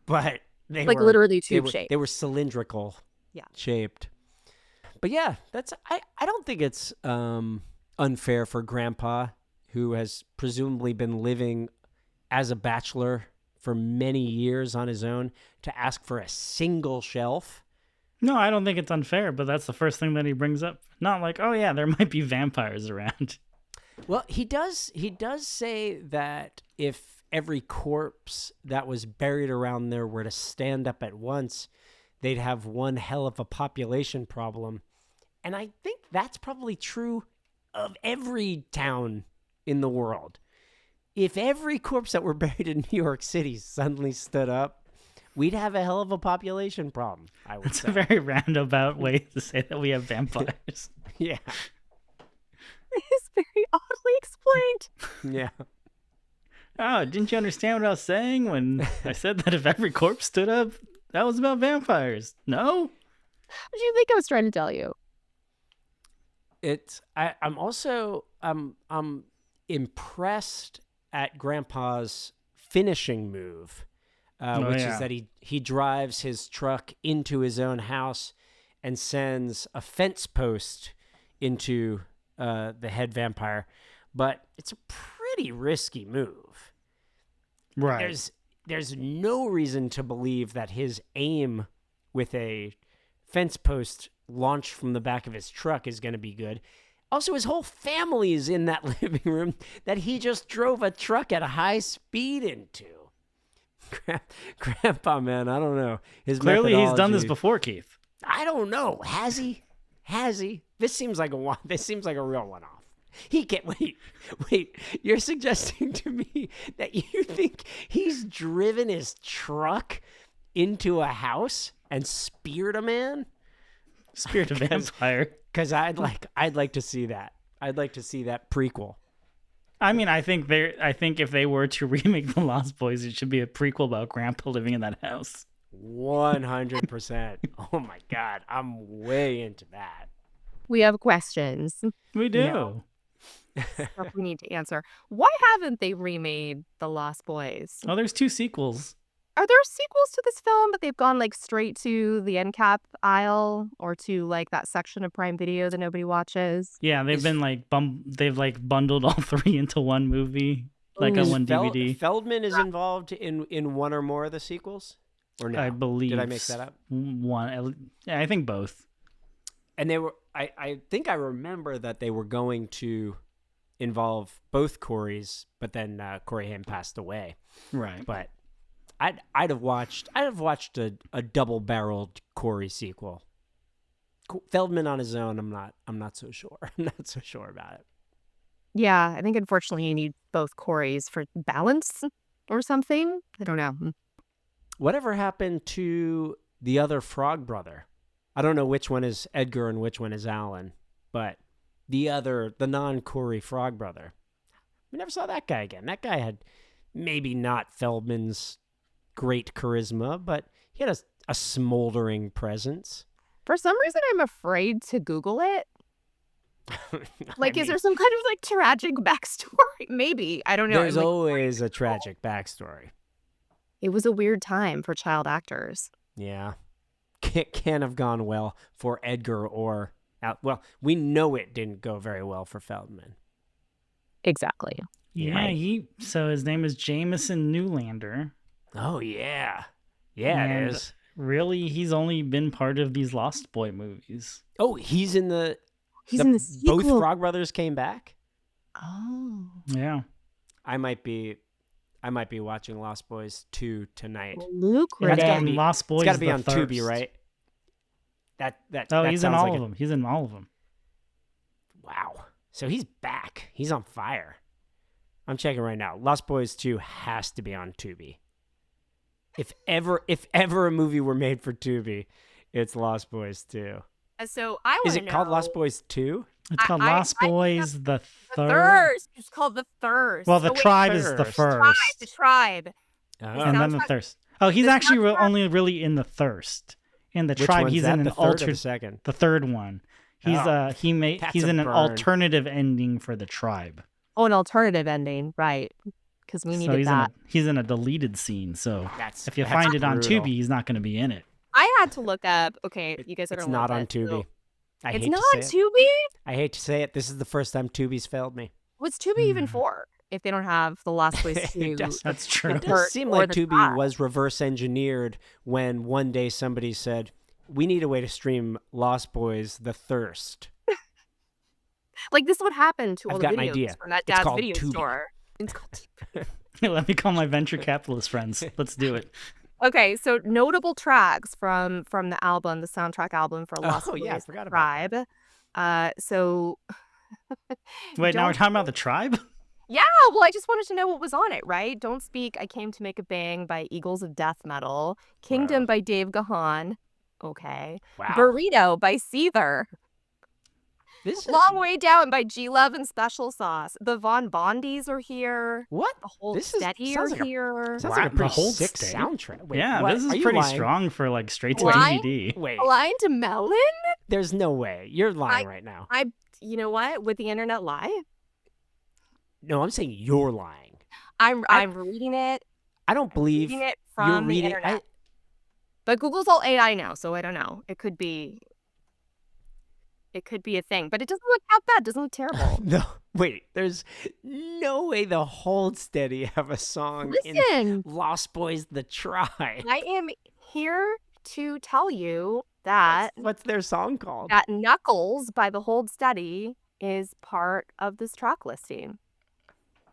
but they like were literally tube-shaped. They were cylindrical shaped. But yeah, I don't think it's unfair for Grandpa, who has presumably been living as a bachelor for many years on his own, to ask for a single shelf. No, I don't think it's unfair, but that's the first thing that he brings up. Not like, oh yeah, there might be vampires around. Well, he does say that if every corpse that was buried around there were to stand up at once, they'd have one hell of a population problem. And I think that's probably true of every town in the world. If every corpse that were buried in New York City suddenly stood up, we'd have a hell of a population problem, I would say. It's a very roundabout way to say that we have vampires. Yeah. It's very oddly explained. Yeah. Oh, didn't you understand what I was saying when I said that if every corpse stood up, that was about vampires? No? What do you think I was trying to tell you? I'm also impressed at Grandpa's finishing move, which is that he drives his truck into his own house and sends a fence post into the head vampire. But it's a pretty risky move. Right. There's no reason to believe that his aim with a fence post launched from the back of his truck is going to be good. Also, his whole family is in that living room that he just drove a truck at a high speed into. Grandpa, man, I don't know. Clearly, he's done this before, Keith. I don't know. Has he? This seems like a real one-off. He can't wait. You're suggesting to me that you think he's driven his truck into a house and speared a man? Speared a vampire. Because I'd like to see that. I'd like to see that prequel. I mean, I think if they were to remake The Lost Boys, it should be a prequel about Grandpa living in that house. 100%. Oh my God, I'm way into that. We have questions. We do. Stuff we need to answer. Why haven't they remade The Lost Boys? Oh, there's 2 sequels. Are there sequels to this film, but they've gone like straight to the end cap aisle or to like that section of Prime Video that nobody watches? Yeah, they've been like they've like bundled all 3 into one movie, like on one DVD. Feldman is involved in one or more of the sequels, or no? I believe. Did I make that up? One. Yeah, I think both. And they were. I think I remember that they were going to involve both Corys, but then Corey Haim passed away. Right. But I'd have watched a double-barreled Corey sequel. Feldman on his own, I'm not so sure. I'm not so sure about it. Yeah, I think unfortunately you need both Corys for balance or something. I don't know. Whatever happened to the other Frog brother? I don't know which one is Edgar and which one is Alan, but the non-Corey Frog brother. We never saw that guy again. That guy had maybe not Feldman's great charisma, but he had a smoldering presence. For some reason, I'm afraid to Google it. Is there some kind of like tragic backstory? Maybe. I don't know. There's always a tragic backstory. It was a weird time for child actors. Yeah. Can't have gone well for Edgar or... Well, we know it didn't go very well for Feldman. Exactly. Yeah, right. So his name is Jameson Newlander. Oh, yeah. Yeah, and it is. Really, he's only been part of these Lost Boy movies. Oh, he's in the sequel. Both Frog Brothers came back? Oh. Yeah. I might be watching Lost Boys 2 tonight. Lucrative. Lost Boys. It's got to be on Thirst. Tubi, right? He's in all of them. He's in all of them. Wow. So he's back. He's on fire. I'm checking right now. Lost Boys 2 has to be on Tubi. If ever a movie were made for Tubi, it's Lost Boys 2. So I want to know. Is it called Lost Boys 2? It's called Lost Boys the Third. Thirst. It's called The Thirst. Well, the Tribe is the first. The Tribe. And then the Thirst. Oh, he's actually only really in the Thirst. In the Tribe, he's in an alternate. Second. The third one. He's he's in an alternative ending for the Tribe. Oh, an alternative ending, right? Because we needed that. He's in a deleted scene, so if you that's find it on brutal. Tubi, he's not going to be in it. I had to look up. Okay, you guys are. It's not on Tubi. It's not on Tubi. I hate to say it. This is the first time Tubi's failed me. What's Tubi even for? If they don't have the Lost Boys 2. That's true. It does seem like Tubi was reverse engineered when one day somebody said, "We need a way to stream Lost Boys: The Thirst." Like, this would happen to all I've the got an videos idea. from that It's dad's called video Tubi. store. It's called Let me call my venture capitalist friends. Let's do it. Okay, so notable tracks from the album, the soundtrack album for Lost Oh, yeah, I Boys forgot about Tribe. So Wait, now we're Don't talking about the tribe? Yeah, well, I just wanted to know what was on it, right? Don't Speak, I Came to Make a Bang by Eagles of Death Metal. Kingdom Wow. by Dave Gahan. Okay. Wow. Burrito by Seether. This is Long Way Down by G Love and Special Sauce. The Von Bondies are here. what? The Hold This is Steady sounds are like a here. sounds like a The pretty Hold sick Steady? soundtrack. Wait, Yeah, what? this Are is you pretty lying? strong for like straight to Lying? DVD. Wait, Blind to Melon? there's no way. You're lying right now. You know what? Would the internet lie? No, I'm saying you're lying. I'm reading it. I don't believe Reading it you're from the reading. internet. But Google's all AI now, so I don't know. It could be a thing, but it doesn't look that bad. It doesn't look terrible. No, wait. There's no way the Hold Steady have a song in Listen, Lost Boys the Tribe. I am here to tell you that What's their song called? Knuckles by the Hold Steady is part of this track listing.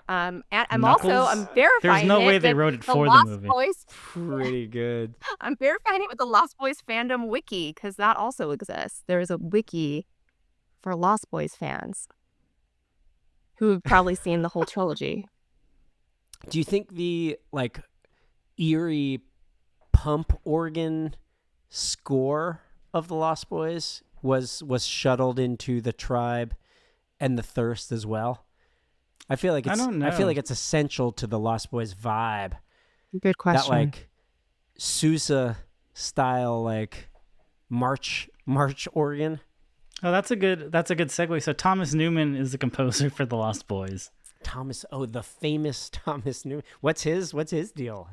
And I'm Knuckles? verifying There's no it way they with wrote it the for the Lost movie. Boys. Pretty good. I'm verifying it with the Lost Boys fandom wiki because that also exists. There is a wiki for Lost Boys fans who have probably seen the whole trilogy. Do you think the like eerie pump organ score of the Lost Boys was shuttled into the Tribe and the Thirst as well? I feel like it's. I don't know. I feel like it's essential to the Lost Boys vibe. Good question. That like Sousa style like march organ. Oh, that's a good segue. So Thomas Newman is the composer for the Lost Boys. The famous Thomas Newman. What's his deal?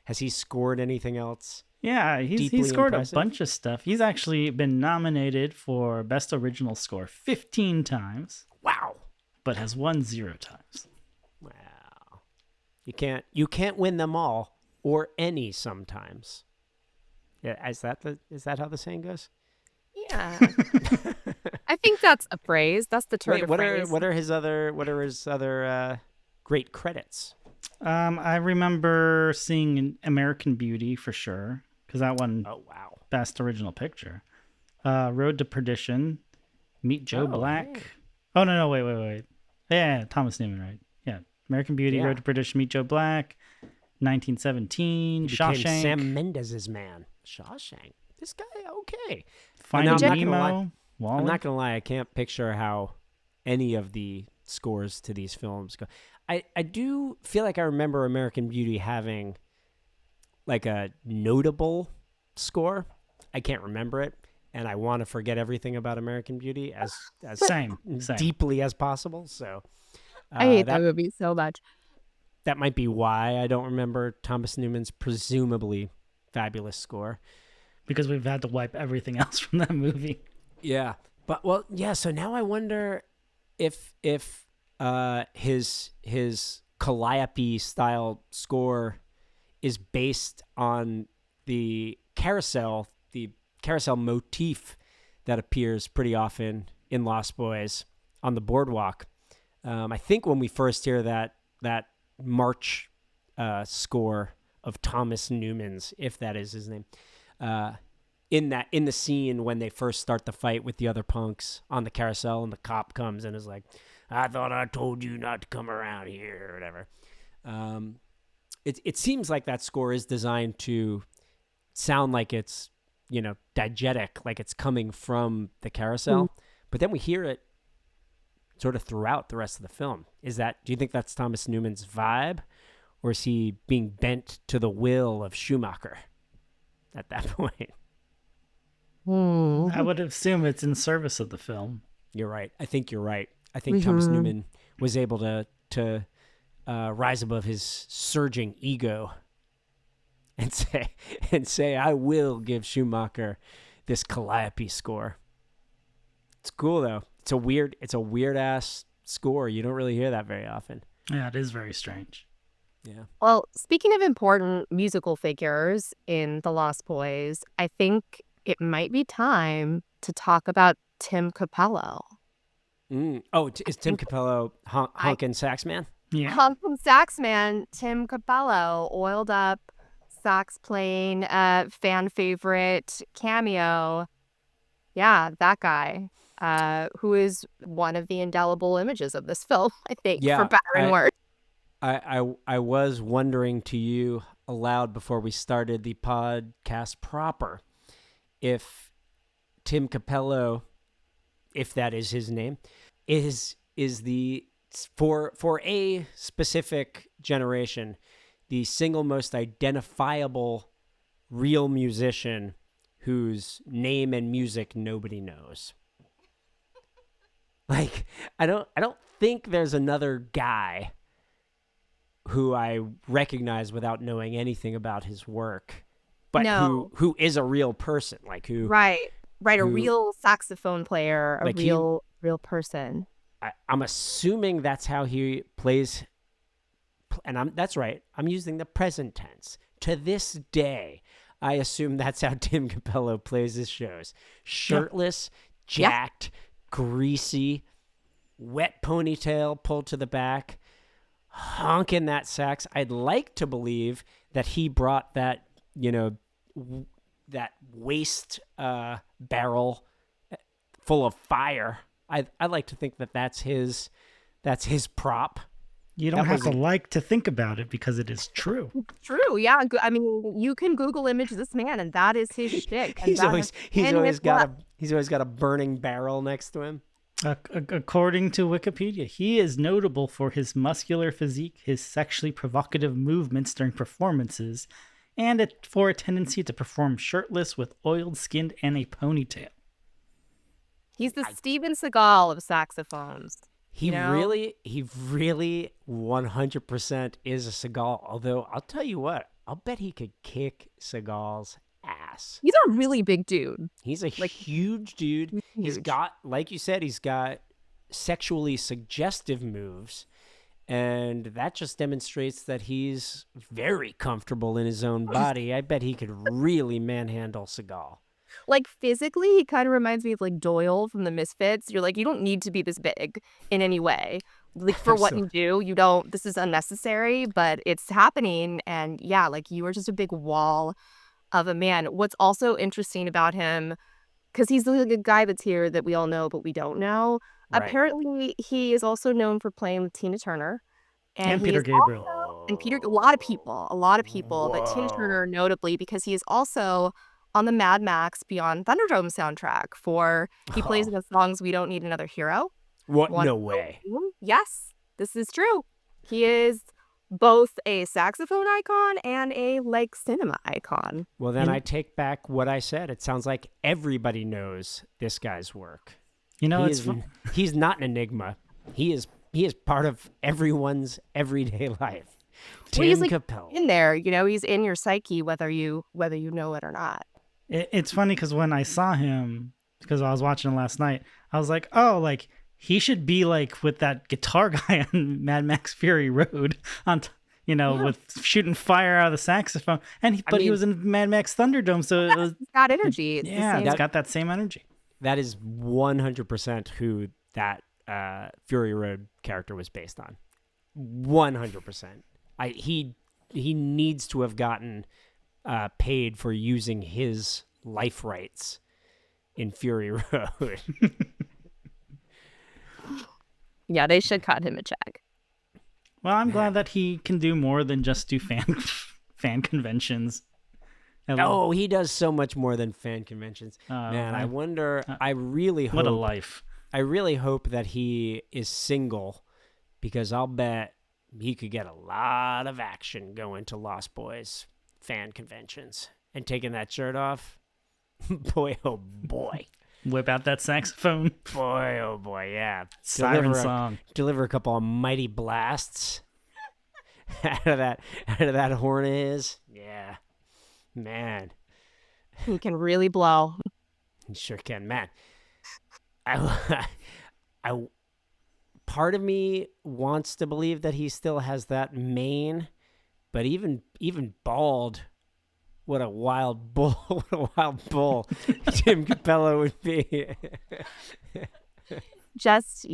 Has he scored anything else? Yeah, he Deeply scored impressive? a bunch of stuff. He's actually been nominated for Best Original Score 15 times, Wow. but has won 0 times. Wow. You can't win them all or any sometimes. Yeah, is that how the saying goes? Yeah. I think that's a phrase. That's the turn Wait, of what phrase. are his other great credits? I remember seeing American Beauty for sure, because that won Oh wow. Best Original Picture. Road to Perdition, Meet Joe Oh, Black. hey. Oh no, wait. Yeah, Thomas Newman, right? Yeah, American Beauty, Yeah. Road to Perdition, Meet Joe Black, 1917, He became Shawshank, Sam Mendes's man. Shawshank. This guy, okay. Finding I'm not gonna lie. Nemo, Wall-E. I'm not gonna lie, I can't picture how any of the scores to these films go. I do feel like I remember American Beauty having like a notable score. I can't remember it, and I want to forget everything about American Beauty as Same. deeply as possible. So I hate that movie so much. that might be why I don't remember Thomas Newman's presumably fabulous score. Because we've had to wipe everything else from that movie. Yeah, but well, yeah. So now I wonder if his Calliope style score is based on the carousel motif that appears pretty often in Lost Boys on the boardwalk. I think when we first hear that march score of Thomas Newman's, if that is his name, in the scene when they first start the fight with the other punks on the carousel, and the cop comes and is like, "I thought I told you not to come around here," or whatever. It seems like that score is designed to sound like it's, diegetic, like it's coming from the carousel, but then we hear it sort of throughout the rest of the film. Do you think that's Thomas Newman's vibe, or is he being bent to the will of Schumacher at that point? I would assume it's in service of the film. You're right. I think you're right. I think Thomas Newman was able to rise above his surging ego and say, I will give Schumacher this Calliope score. It's cool though. It's a weird ass score. You don't really hear that very often. Yeah, it is very strange. Yeah. Well, speaking of important musical figures in The Lost Boys, I think it might be time to talk about Tim Cappello. Oh, is Tim Cappello honkin' sax man? Yeah. Honkin' sax man, Tim Cappello, oiled up sax playing, fan favorite cameo. Yeah, that guy, who is one of the indelible images of this film, I think, for better and worse. I was wondering to you aloud before we started the podcast proper if Tim Cappello, if that is his name, is the for a specific generation the single most identifiable real musician whose name and music nobody knows. Like, I don't think there's another guy who I recognize without knowing anything about his work, but who is a real person, like who right, a real saxophone player, a like real person. I'm assuming that's how he plays, and that's right. I'm using the present tense. To this day, I assume that's how Tim Cappello plays his shows: shirtless, jacked, greasy, wet ponytail pulled to the back, honking that sax. I'd like to believe that he brought that, that waste barrel full of fire. I'd like to think that that's his prop. You don't have to like to think about it because it is true. True, yeah. I mean, you can Google image this man, and that is his shtick. He's always got a burning barrel next to him. According to Wikipedia, he is notable for his muscular physique, his sexually provocative movements during performances, and for a tendency to perform shirtless with oiled skin and a ponytail. He's the Steven Seagal of saxophones. He really 100% is a Seagal. Although I'll tell you what, I'll bet he could kick Seagal's ass. He's a really big dude. He's a huge dude. Huge. He's got, like you said, he's got sexually suggestive moves. And that just demonstrates that he's very comfortable in his own body. I bet he could really manhandle Seagal. Like, physically, he kind of reminds me of, like, Doyle from the Misfits. You're like, you don't need to be this big in any way. Like, for what you do, you don't, this is unnecessary, but it's happening. And yeah, like, you are just a big wall of a man. What's also interesting about him, because he's like a guy that's here that we all know, but we don't know. Right. Apparently, he is also known for playing with Tina Turner. And Peter Gabriel. A lot of people. Whoa. But Tina Turner notably because he is also on the Mad Max Beyond Thunderdome soundtrack he plays in the songs We Don't Need Another Hero. What? No way. Yes, this is true. He is both a saxophone icon and a, like, cinema icon. Well, then I take back what I said. It sounds like everybody knows this guy's work. He's not an enigma. He is part of everyone's everyday life. Tim Cappello. In there, he's in your psyche whether you know it or not. It's funny because when I saw him, because I was watching it last night, I was like, oh, like he should be like with that guitar guy on Mad Max Fury Road, with shooting fire out of the saxophone. But he was in Mad Max Thunderdome, so it was got energy. It's got that same energy. That is 100% who that Fury Road character was based on. 100%. He needs to have gotten paid for using his life rights in Fury Road. Yeah, they should cut him a check. Well, I'm glad that he can do more than just do fan conventions. Oh, he does so much more than fan conventions. Man, I wonder. I really hope. What a life! I really hope that he is single, because I'll bet he could get a lot of action going to Lost Boys fan conventions and taking that shirt off. Boy, oh boy. Whip out that saxophone. Boy, oh boy, yeah. Siren song. Deliver a couple of mighty blasts out of that horn of his. Yeah. Man. He can really blow. He sure can, man. I part of me wants to believe that he still has that mane, but even bald, what a wild bull Tim Cappello would be. just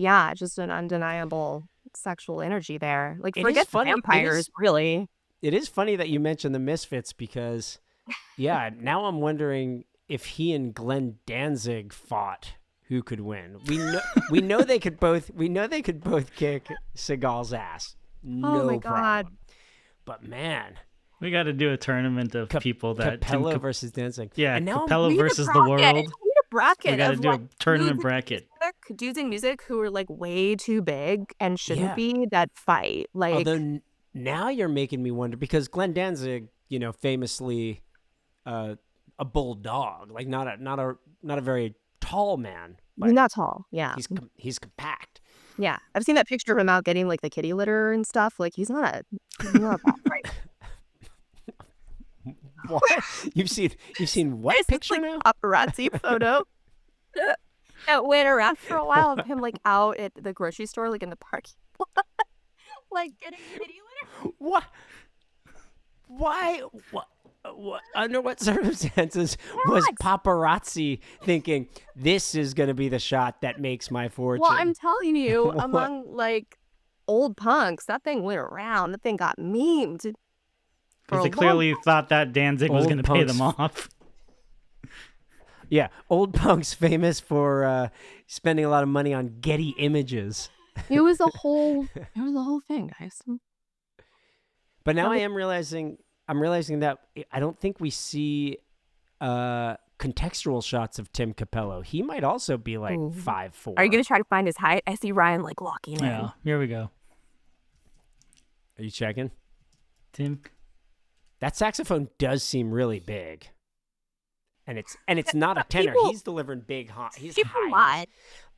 an undeniable sexual energy there. Like, It is forget the funny. vampires, really. It is funny that you mentioned the Misfits because, now I'm wondering if he and Glenn Danzig fought, who could win. We know they could both kick Seagal's ass. No Oh my God. problem. But man, We got to do a tournament of people that Cappello versus Danzig. Yeah, and now Cappello versus the world. We need a bracket. We got to of, do like, a tournament dudes bracket. dudes in music who are like way too big and shouldn't Yeah. be that fight. Like, Although now you're making me wonder because Glenn Danzig, famously a bulldog, like not a very tall man. he's But not tall. Yeah. he's compact. Yeah. I've seen that picture of him out getting like the kitty litter and stuff. Like, he's not that right. What? You've seen what There's picture this, now? like, paparazzi photo that went around for a while of him like out at the grocery store, like in the parking lot, like getting kitty litter. What? Why? What? Under what circumstances was paparazzi thinking this is going to be the shot that makes my fortune? Well, I'm telling you, What? among like old punks, that thing went around. That thing got memed. for Because a they long clearly thought that Danzig was Old going to pay punks. them off. Yeah, old punk's famous for spending a lot of money on Getty Images. It was a whole thing, guys. But now I'm realizing that I don't think we see contextual shots of Tim Cappello. He might also be like 5'4". Are you gonna try to find his height? I see Ryan like locking in. Yeah, here we go. Are you checking? Tim. That saxophone does seem really big. And it's not a tenor. People- He's delivering big hot. He's People high.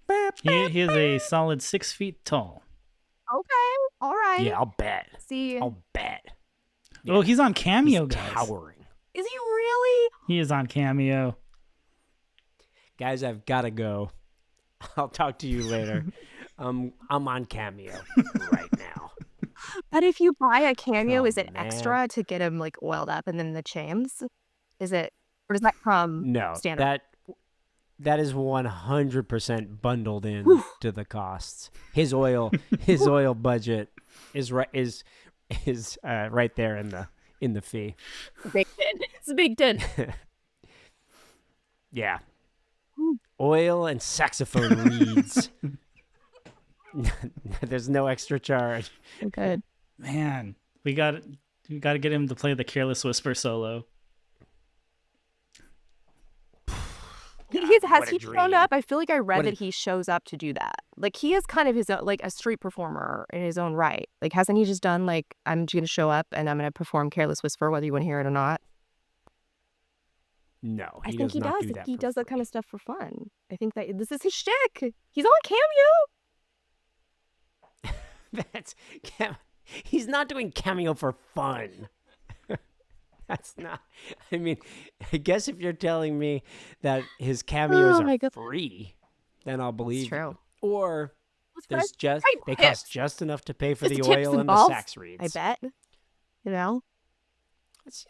lie. He is a solid 6 feet tall. Okay, all right. Yeah, I'll bet. See, I'll bet. Oh, he's on Cameo, He's guys. towering. is he really? He is on Cameo. Guys, I've got to go. I'll talk to you later. I'm on Cameo right now. But if you buy a cameo, Oh, is it man. extra to get him like oiled up and then the chains? Is it, or does that come No, standard? that is 100% bundled in to the costs. His oil budget is right there in the fee. Baked in. It's baked in. Yeah. Oil and saxophone reeds. There's no extra charge. Good. Man, we got to get him to play the Careless Whisper solo. Has what a he dream. shown up? I feel like I read What a- that he shows up to do that. Like, he is kind of his own, like a street performer in his own right. Like, hasn't he just done like, I'm going to show up and I'm going to perform Careless Whisper whether you want to hear it or not? No, I he think does he not does. do that. He for does that free. kind of stuff for fun. I think that this is his shtick. He's on Cameo. He's not doing Cameo for fun. That's not. I mean, I guess if you're telling me that his cameos Oh my are God. free, then I'll believe true. you. Or What's there's right- just right they tips. cost just enough to pay for Just the tips oil and the involved, sax reeds. I bet. You know?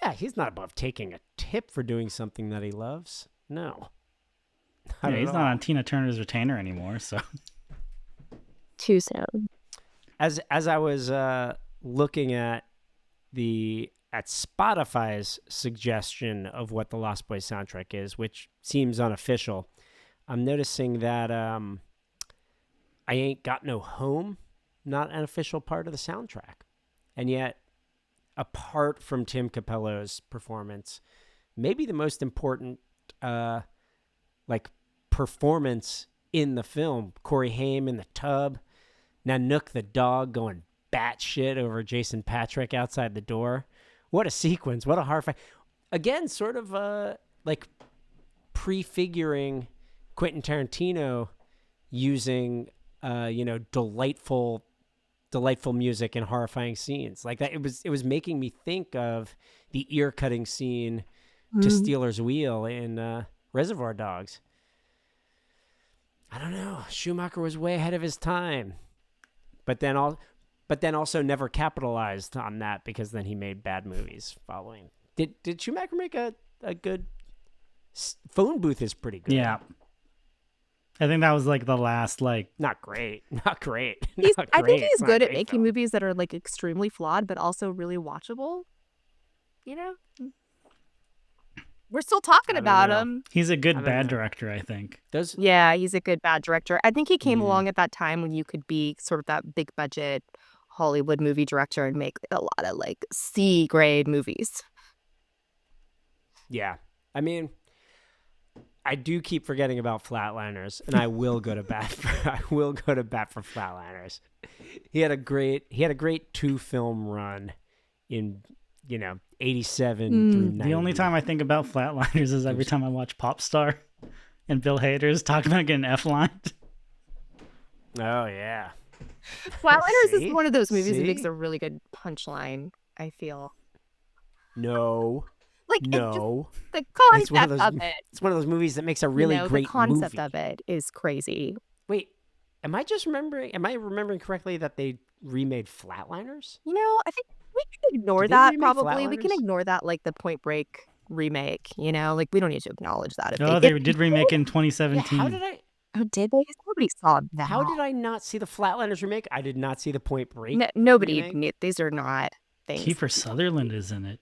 Yeah, he's not above taking a tip for doing something that he loves. No. Yeah, he's not on Tina Turner's retainer anymore, so. Too soon. As I was looking at Spotify's suggestion of what the Lost Boys soundtrack is, which seems unofficial, I'm noticing that I Ain't Got No Home, not an official part of the soundtrack. And yet, apart from Tim Cappello's performance, maybe the most important performance in the film, Corey Haim in the tub, Nanook the dog going batshit over Jason Patrick outside the door. What a sequence. What a horrifying. Again, sort of prefiguring Quentin Tarantino using, delightful music in horrifying scenes. Like that, it was making me think of the ear-cutting scene to Steeler's Wheel in Reservoir Dogs. I don't know. Schumacher was way ahead of his time. But then also never capitalized on that because then he made bad movies following. Did Schumacher make a good Phone Booth is pretty good. Yeah. I think that was like the last not great. Not great. I think he's good at making movies that are like extremely flawed, but also really watchable. You know, we're still talking about him. He's a good bad director, I think. Yeah, he's a good bad director. I think he came along at that time when you could be sort of that big budget Hollywood movie director and make a lot of like C grade movies. Yeah, I mean, I do keep forgetting about Flatliners, and I will go to bat. For Flatliners. He had a great 2-film run in 87 through 90. The only time I think about Flatliners is every time I watch Popstar, and Bill Hader's talking about getting F-lined. Oh yeah. Flatliners is one of those movies that makes a really good punchline, I feel. No. The concept of it. It's one of those movies that makes a really great the concept movie. of it is crazy. Wait, am I remembering correctly that they remade Flatliners? I think we can ignore that probably. We can ignore that like the Point Break remake, like we don't need to acknowledge that. They did remake in 2017. Yeah, how did I? Oh, did they? Nobody saw that. How did I not see the Flatliners remake? I did not see the Point Break. Nobody. These are not things. Kiefer Sutherland is in it.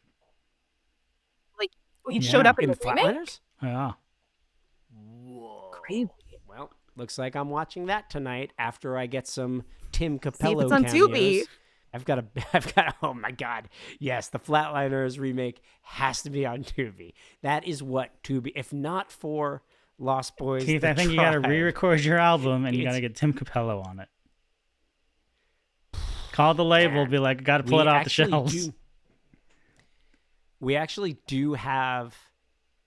Like he showed up in the Flatliners. Yeah. Whoa. Crazy. Well, looks like I'm watching that tonight after I get some Tim Cappello See if it's on cameos. Tubi. I've got. Oh my God! Yes, the Flatliners remake has to be on Tubi. That is what Tubi. If not for Lost Boys, Keith, I think you got to re-record your album and you got to get Tim Cappello on it. Call the label, be like, got to pull it off the shelves. We actually do have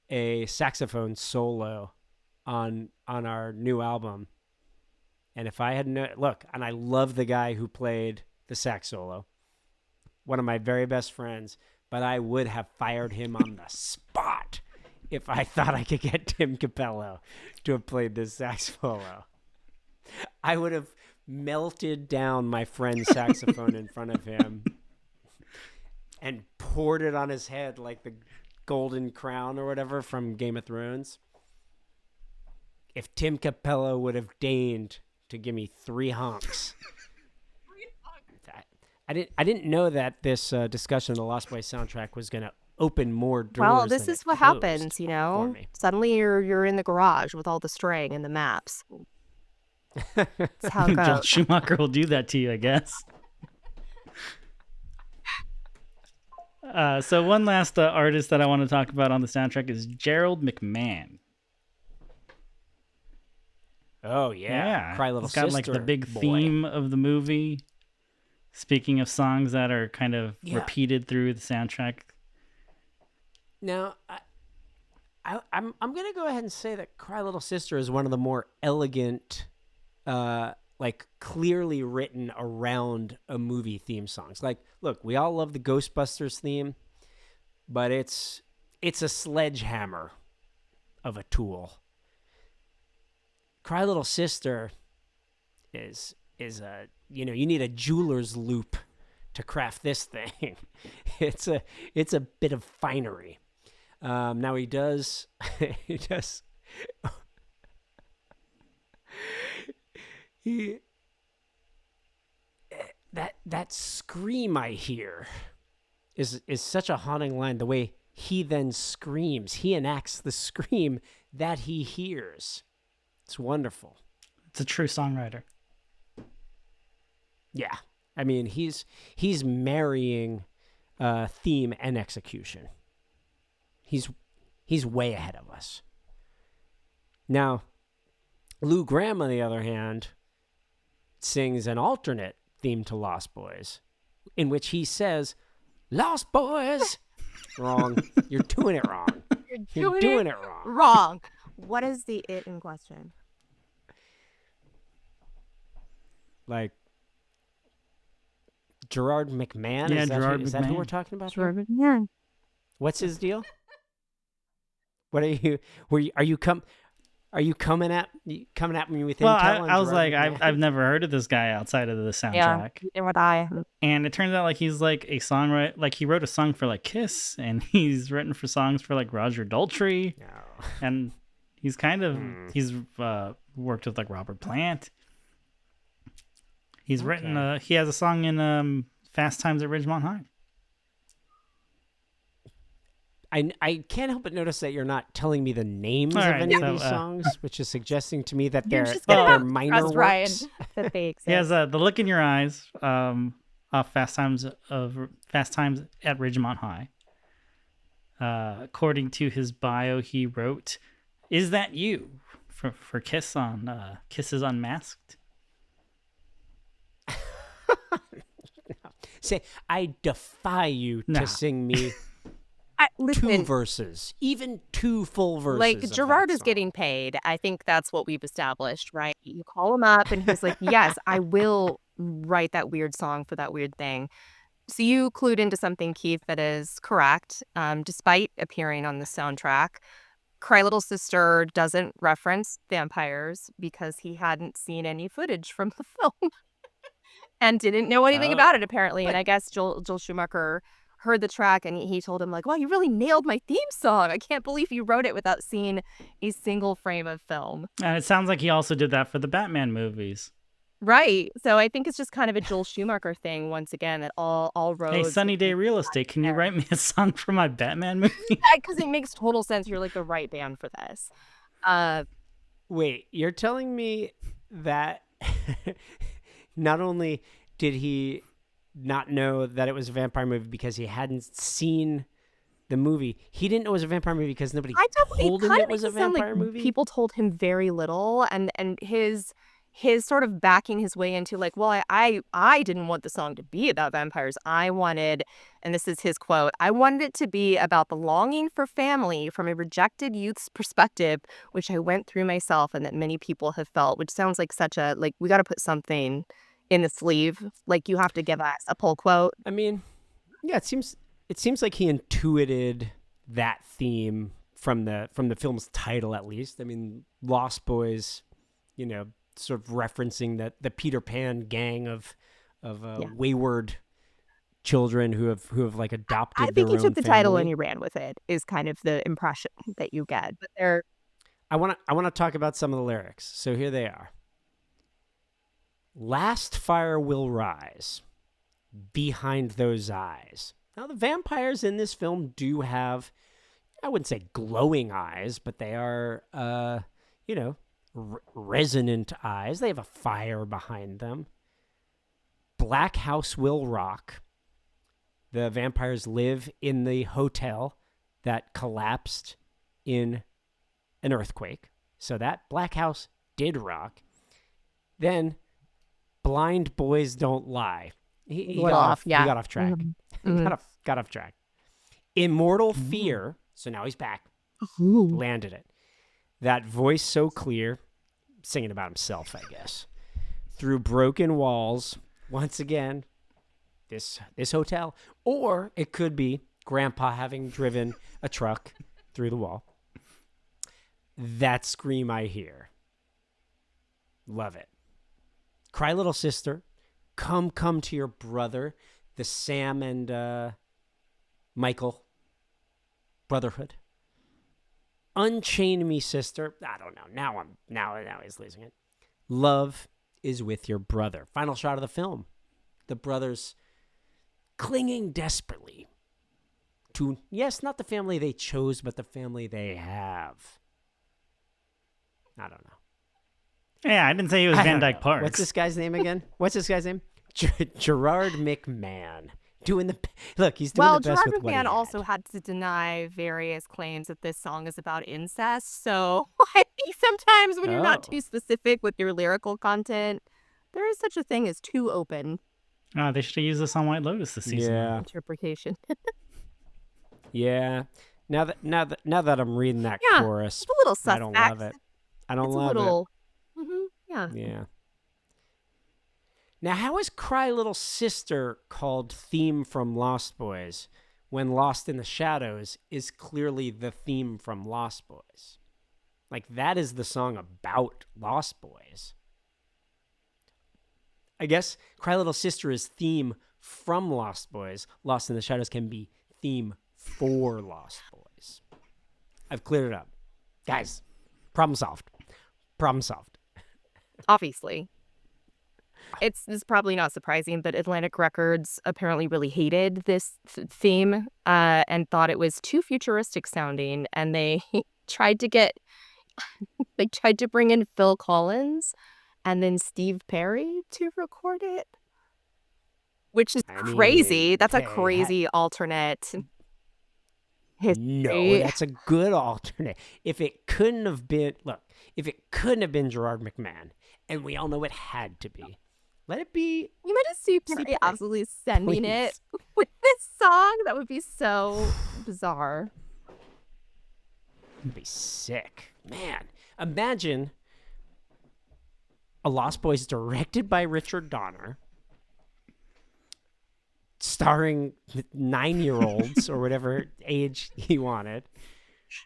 a saxophone solo on our new album, and if I had and I love the guy who played the sax solo, one of my very best friends, but I would have fired him on the spot if I thought I could get Tim Cappello to have played this sax solo. I would have melted down my friend's saxophone in front of him and poured it on his head like the golden crown or whatever from Game of Thrones. If Tim Cappello would have deigned to give me 3 honks. I didn't know that this discussion of the Lost Boys soundtrack was going to open more doors. Well, this is what happens, Suddenly you're in the garage with all the string and the maps. That's how it goes. Joel Schumacher will do that to you, I guess. So one last artist that I want to talk about on the soundtrack is Gerald McMahon. Oh yeah. Cry Little Sister. It's got like the big theme of the movie. Speaking of songs that are kind of repeated through the soundtrack. Now, I'm going to go ahead and say that Cry Little Sister is one of the more elegant, like clearly written around a movie theme songs. Like, look, we all love the Ghostbusters theme, but it's a sledgehammer of a tool. Cry Little Sister is a, you need a jeweler's loop to craft this thing. It's a bit of finery. Now he does that scream I hear is such a haunting line. The way he then screams, he enacts the scream that he hears. It's wonderful. It's a true songwriter. Yeah. I mean, he's marrying theme and execution. He's way ahead of us. Now, Lou Gramm, on the other hand, sings an alternate theme to Lost Boys, in which he says, "Lost Boys." Wrong. You're doing it wrong. You're doing it wrong. Wrong. What is the it in question? Like Gerard McMahon? Yeah, Is that who we're talking about? Gerard McMahon. What's his deal? What are you? Are you coming at me with intel? Well, I was Gerard like, McMahon? I've never heard of this guy outside of the soundtrack. Yeah, neither would I. And it turns out like he's like a songwriter. Like he wrote a song for like Kiss, and he's written for songs for like Roger Daltrey. No. And He's kind of he's worked with like Robert Plant. He's written he has a song in Fast Times at Ridgemont High. I can't help but notice that you're not telling me the names of any of these songs, which is suggesting to me that they're minor works. Ryan, that they exist. He has "The Look in Your Eyes" off Fast Times at Ridgemont High. According to his bio, he wrote "Is That You" for Kiss on Kisses Unmasked. Say, I defy you to sing me. Listen, 2 verses, even 2 full verses. Like, Gerard is getting paid. I think that's what we've established, right? You call him up and he's like, yes, I will write that weird song for that weird thing. So you clued into something, Keith, that is correct. Despite appearing on the soundtrack, Cry Little Sister doesn't reference vampires because he hadn't seen any footage from the film and didn't know anything about it, apparently. And I guess Joel Schumacher heard the track and he told him, like, wow, you really nailed my theme song. I can't believe you wrote it without seeing a single frame of film. And it sounds like he also did that for the Batman movies. Right. So I think it's just kind of a Joel Schumacher thing once again, that all roads. Hey, Sunny Day Real Estate, can you write me a song for my Batman movie? Because it makes total sense. You're like the right band for this. Wait, you're telling me that not only did he not know that it was a vampire movie because he hadn't seen the movie, he didn't know it was a vampire movie because nobody told him it was a vampire movie? People told him very little, and his sort of backing his way into, like, well, I didn't want the song to be about vampires. I wanted, and this is his quote, I wanted it to be about the longing for family from a rejected youth's perspective, which I went through myself and that many people have felt, which sounds like such a, like, we got to put something in the sleeve. Like, you have to give us a pull quote. I mean, yeah, it seems like he intuited that theme from the film's title, at least. I mean, Lost Boys, you know, sort of referencing the Peter Pan gang of wayward children who have like adopted. I think he took the family. title and he ran with it, is kind of the impression that you get. But they're. I want to talk about some of the lyrics. So here they are. Last fire will rise behind those eyes. Now, the vampires in this film do have, I wouldn't say glowing eyes, but they are, resonant eyes. They have a fire behind them. Black house will rock. The vampires live in the hotel that collapsed in an earthquake. So that black house did rock. Then blind boys don't lie. He got off track. Mm-hmm. Got off track. Immortal fear. So now he's back. Landed it. That voice so clear, singing about himself, I guess. Through broken walls, once again, this hotel. Or it could be Grandpa having driven a truck through the wall. That scream I hear. Love it. Cry Little Sister. Come to your brother. The Sam and Michael brotherhood. Unchain me, sister. I don't know. Now he's losing it. Love is with your brother. Final shot of the film. The brothers clinging desperately to, yes, not the family they chose, but the family they have. I don't know. Yeah, I didn't say he was Van Dyke Parks. What's this guy's name again? Gerard McMahon. He's doing the best Gerard with what he McMahon had. also had to deny various claims that this song is about incest. So I think sometimes when you're not too specific with your lyrical content, there is such a thing as too open. They should have used this on White Lotus this season. Yeah. Interpretation. Yeah. Now that I'm reading that chorus, it's a little suspect. I don't love it. I don't love it. Mm-hmm, yeah. Yeah. Now, how is Cry Little Sister called theme from Lost Boys when Lost in the Shadows is clearly the theme from Lost Boys? Like, that is the song about Lost Boys. I guess Cry Little Sister is theme from Lost Boys. Lost in the Shadows can be theme for Lost Boys. I've cleared it up. Guys, Problem solved. Problem solved. Obviously. This is probably not surprising, but Atlantic Records apparently really hated this theme and thought it was too futuristic sounding. And they tried to bring in Phil Collins and then Steve Perry to record it, which is crazy. That's a crazy alternate history. No, that's a good alternate. If it couldn't have been Gerard McMahon, and we all know it had to be, let it be. You might just see Perry absolutely sending it with this song. That would be so bizarre. It'd be sick. Man, imagine a Lost Boys directed by Richard Donner, starring 9-year-olds or whatever age he wanted,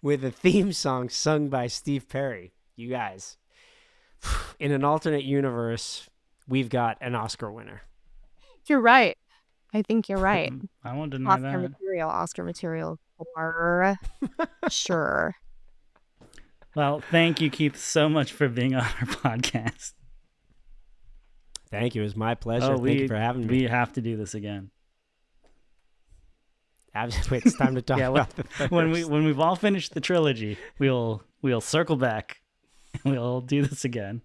with a theme song sung by Steve Perry. You guys, in an alternate universe, we've got an Oscar winner. You're right. I think you're right. I won't deny Oscar material for sure. Well, thank you, Keith, so much for being on our podcast. Thank you. It was my pleasure. Thank you for having me. We have to do this again. Wait, it's time to talk about the first. When we've all finished the trilogy, we'll circle back and we'll do this again.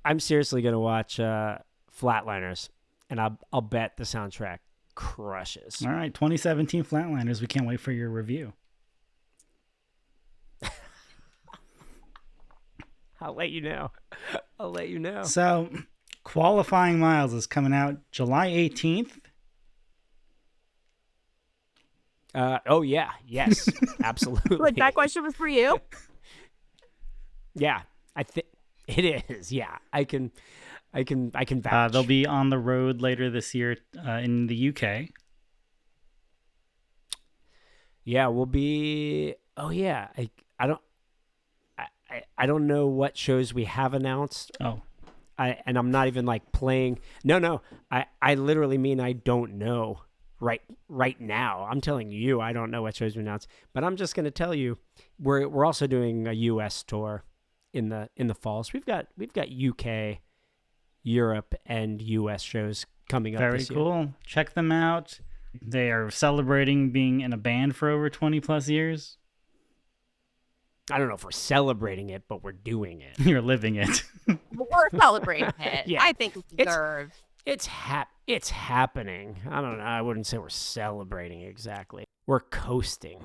I'm seriously gonna watch Flatliners, and I'll bet the soundtrack crushes. All right, 2017 Flatliners. We can't wait for your review. I'll let you know. So, Qualifying Miles is coming out July 18th. Oh yeah, yes, absolutely. Like that question was for you. Yeah, I think it is. Yeah, I can vouch. They'll be on the road later this year in the UK. Yeah, we'll be. Oh yeah, I don't know what shows we have announced. Oh, and I'm not even like playing. No. I literally mean I don't know right now. I'm telling you, I don't know what shows we announced. But I'm just going to tell you, we're also doing a U.S. tour in the fall. So we've got UK, Europe, and U.S. shows coming up. Very cool. Check them out. They are celebrating being in a band for over 20 plus years. I don't know if we're celebrating it, but we're doing it. You're living it. We're celebrating it. Yeah, I think we deserve. It's happening. I don't know. I wouldn't say we're celebrating exactly. We're coasting.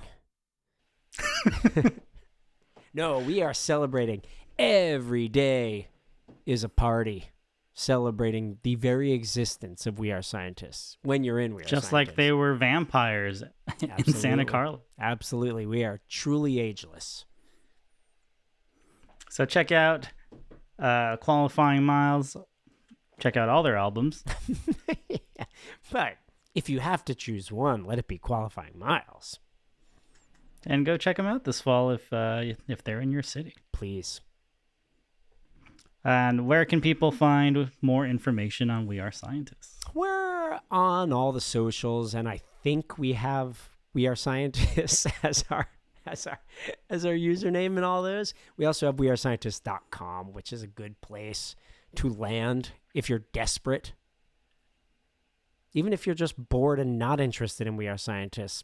No, we are celebrating. Every day is a party celebrating the very existence of We Are Scientists. When you're in We Are Just Scientists. like they were vampires in Santa Clara. Absolutely. We are truly ageless. So check out Qualifying Miles. Check out all their albums. Yeah. But if you have to choose one, let it be Qualifying Miles. And go check them out this fall if they're in your city. Please. And where can people find more information on We Are Scientists? We're on all the socials, and I think we have We Are Scientists as our username in all those. We also have wearescientists.com, which is a good place to land if you're desperate. Even if you're just bored and not interested in We Are Scientists,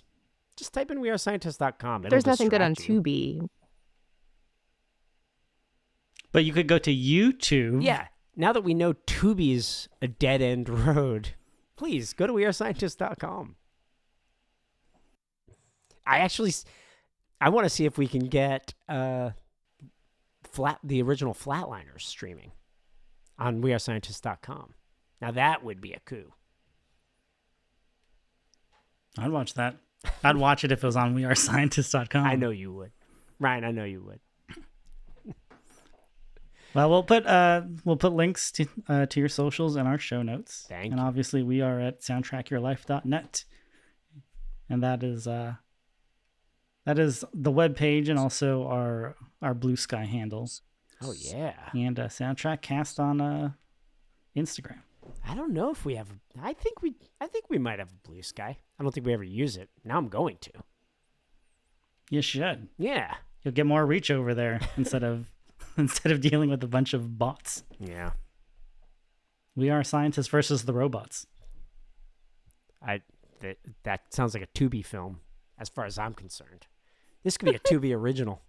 just type in wearescientists.com. There's nothing good on Tubi. But you could go to YouTube. Yeah. Now that we know Tubi's a dead-end road, please go to wearescientists.com. I want to see if we can get the original Flatliners streaming on wearescientists.com. Now that would be a coup. I'd watch that. I'd watch it if it was on wearescientists.com. I know you would. Ryan, I know you would. Well, we'll put links to your socials in our show notes. Thank you. And obviously we are at soundtrackyourlife.net. And that is the webpage and also our Blue Sky handles. Oh yeah. And Soundtrack Cast on Instagram. I don't know if we have. I think we might have a Blue Sky. I don't think we ever use it. Now I'm going to. You should. Yeah. You'll get more reach over there instead of dealing with a bunch of bots. Yeah. We Are Scientists versus the robots. That sounds like a Tubi film, as far as I'm concerned. This could be a Tubi original.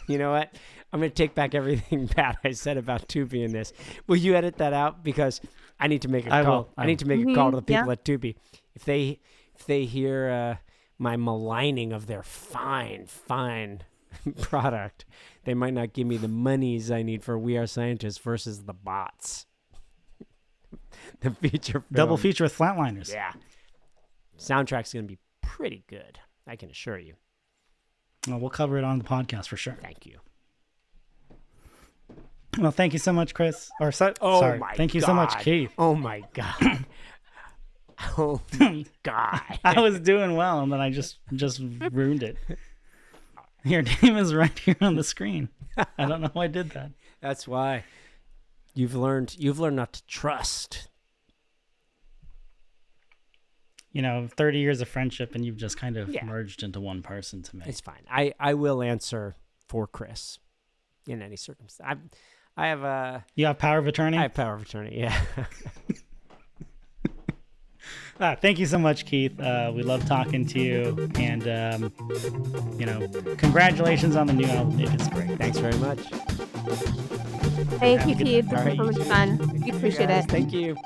You know what? I'm going to take back everything bad I said about Tubi in this. Will you edit that out? Because I need to make a call. I need to make a call to the people at Tubi. If they hear my maligning of their fine product, they might not give me the monies I need for We Are Scientists versus the bots. The feature film. Double feature with Flatliners. Yeah. Soundtrack's going to be pretty good, I can assure you. Well, we'll cover it on the podcast for sure. Thank you. Well, thank you so much, Chris. Thank you so much, Keith. Oh my God. Oh my God. I was doing well, and then I just ruined it. Your name is right here on the screen. I don't know how I did that. That's why you've learned not to trust. 30 years of friendship, and you've just kind of merged into one person to me. It's fine. I will answer for Chris in any circumstance. I have You have power of attorney? I have power of attorney, yeah. Thank you so much, Keith. We love talking to you, and congratulations on the new album. It is great. Thanks very much. Thank you, Keith. This was so much fun. We appreciate it. Thank you.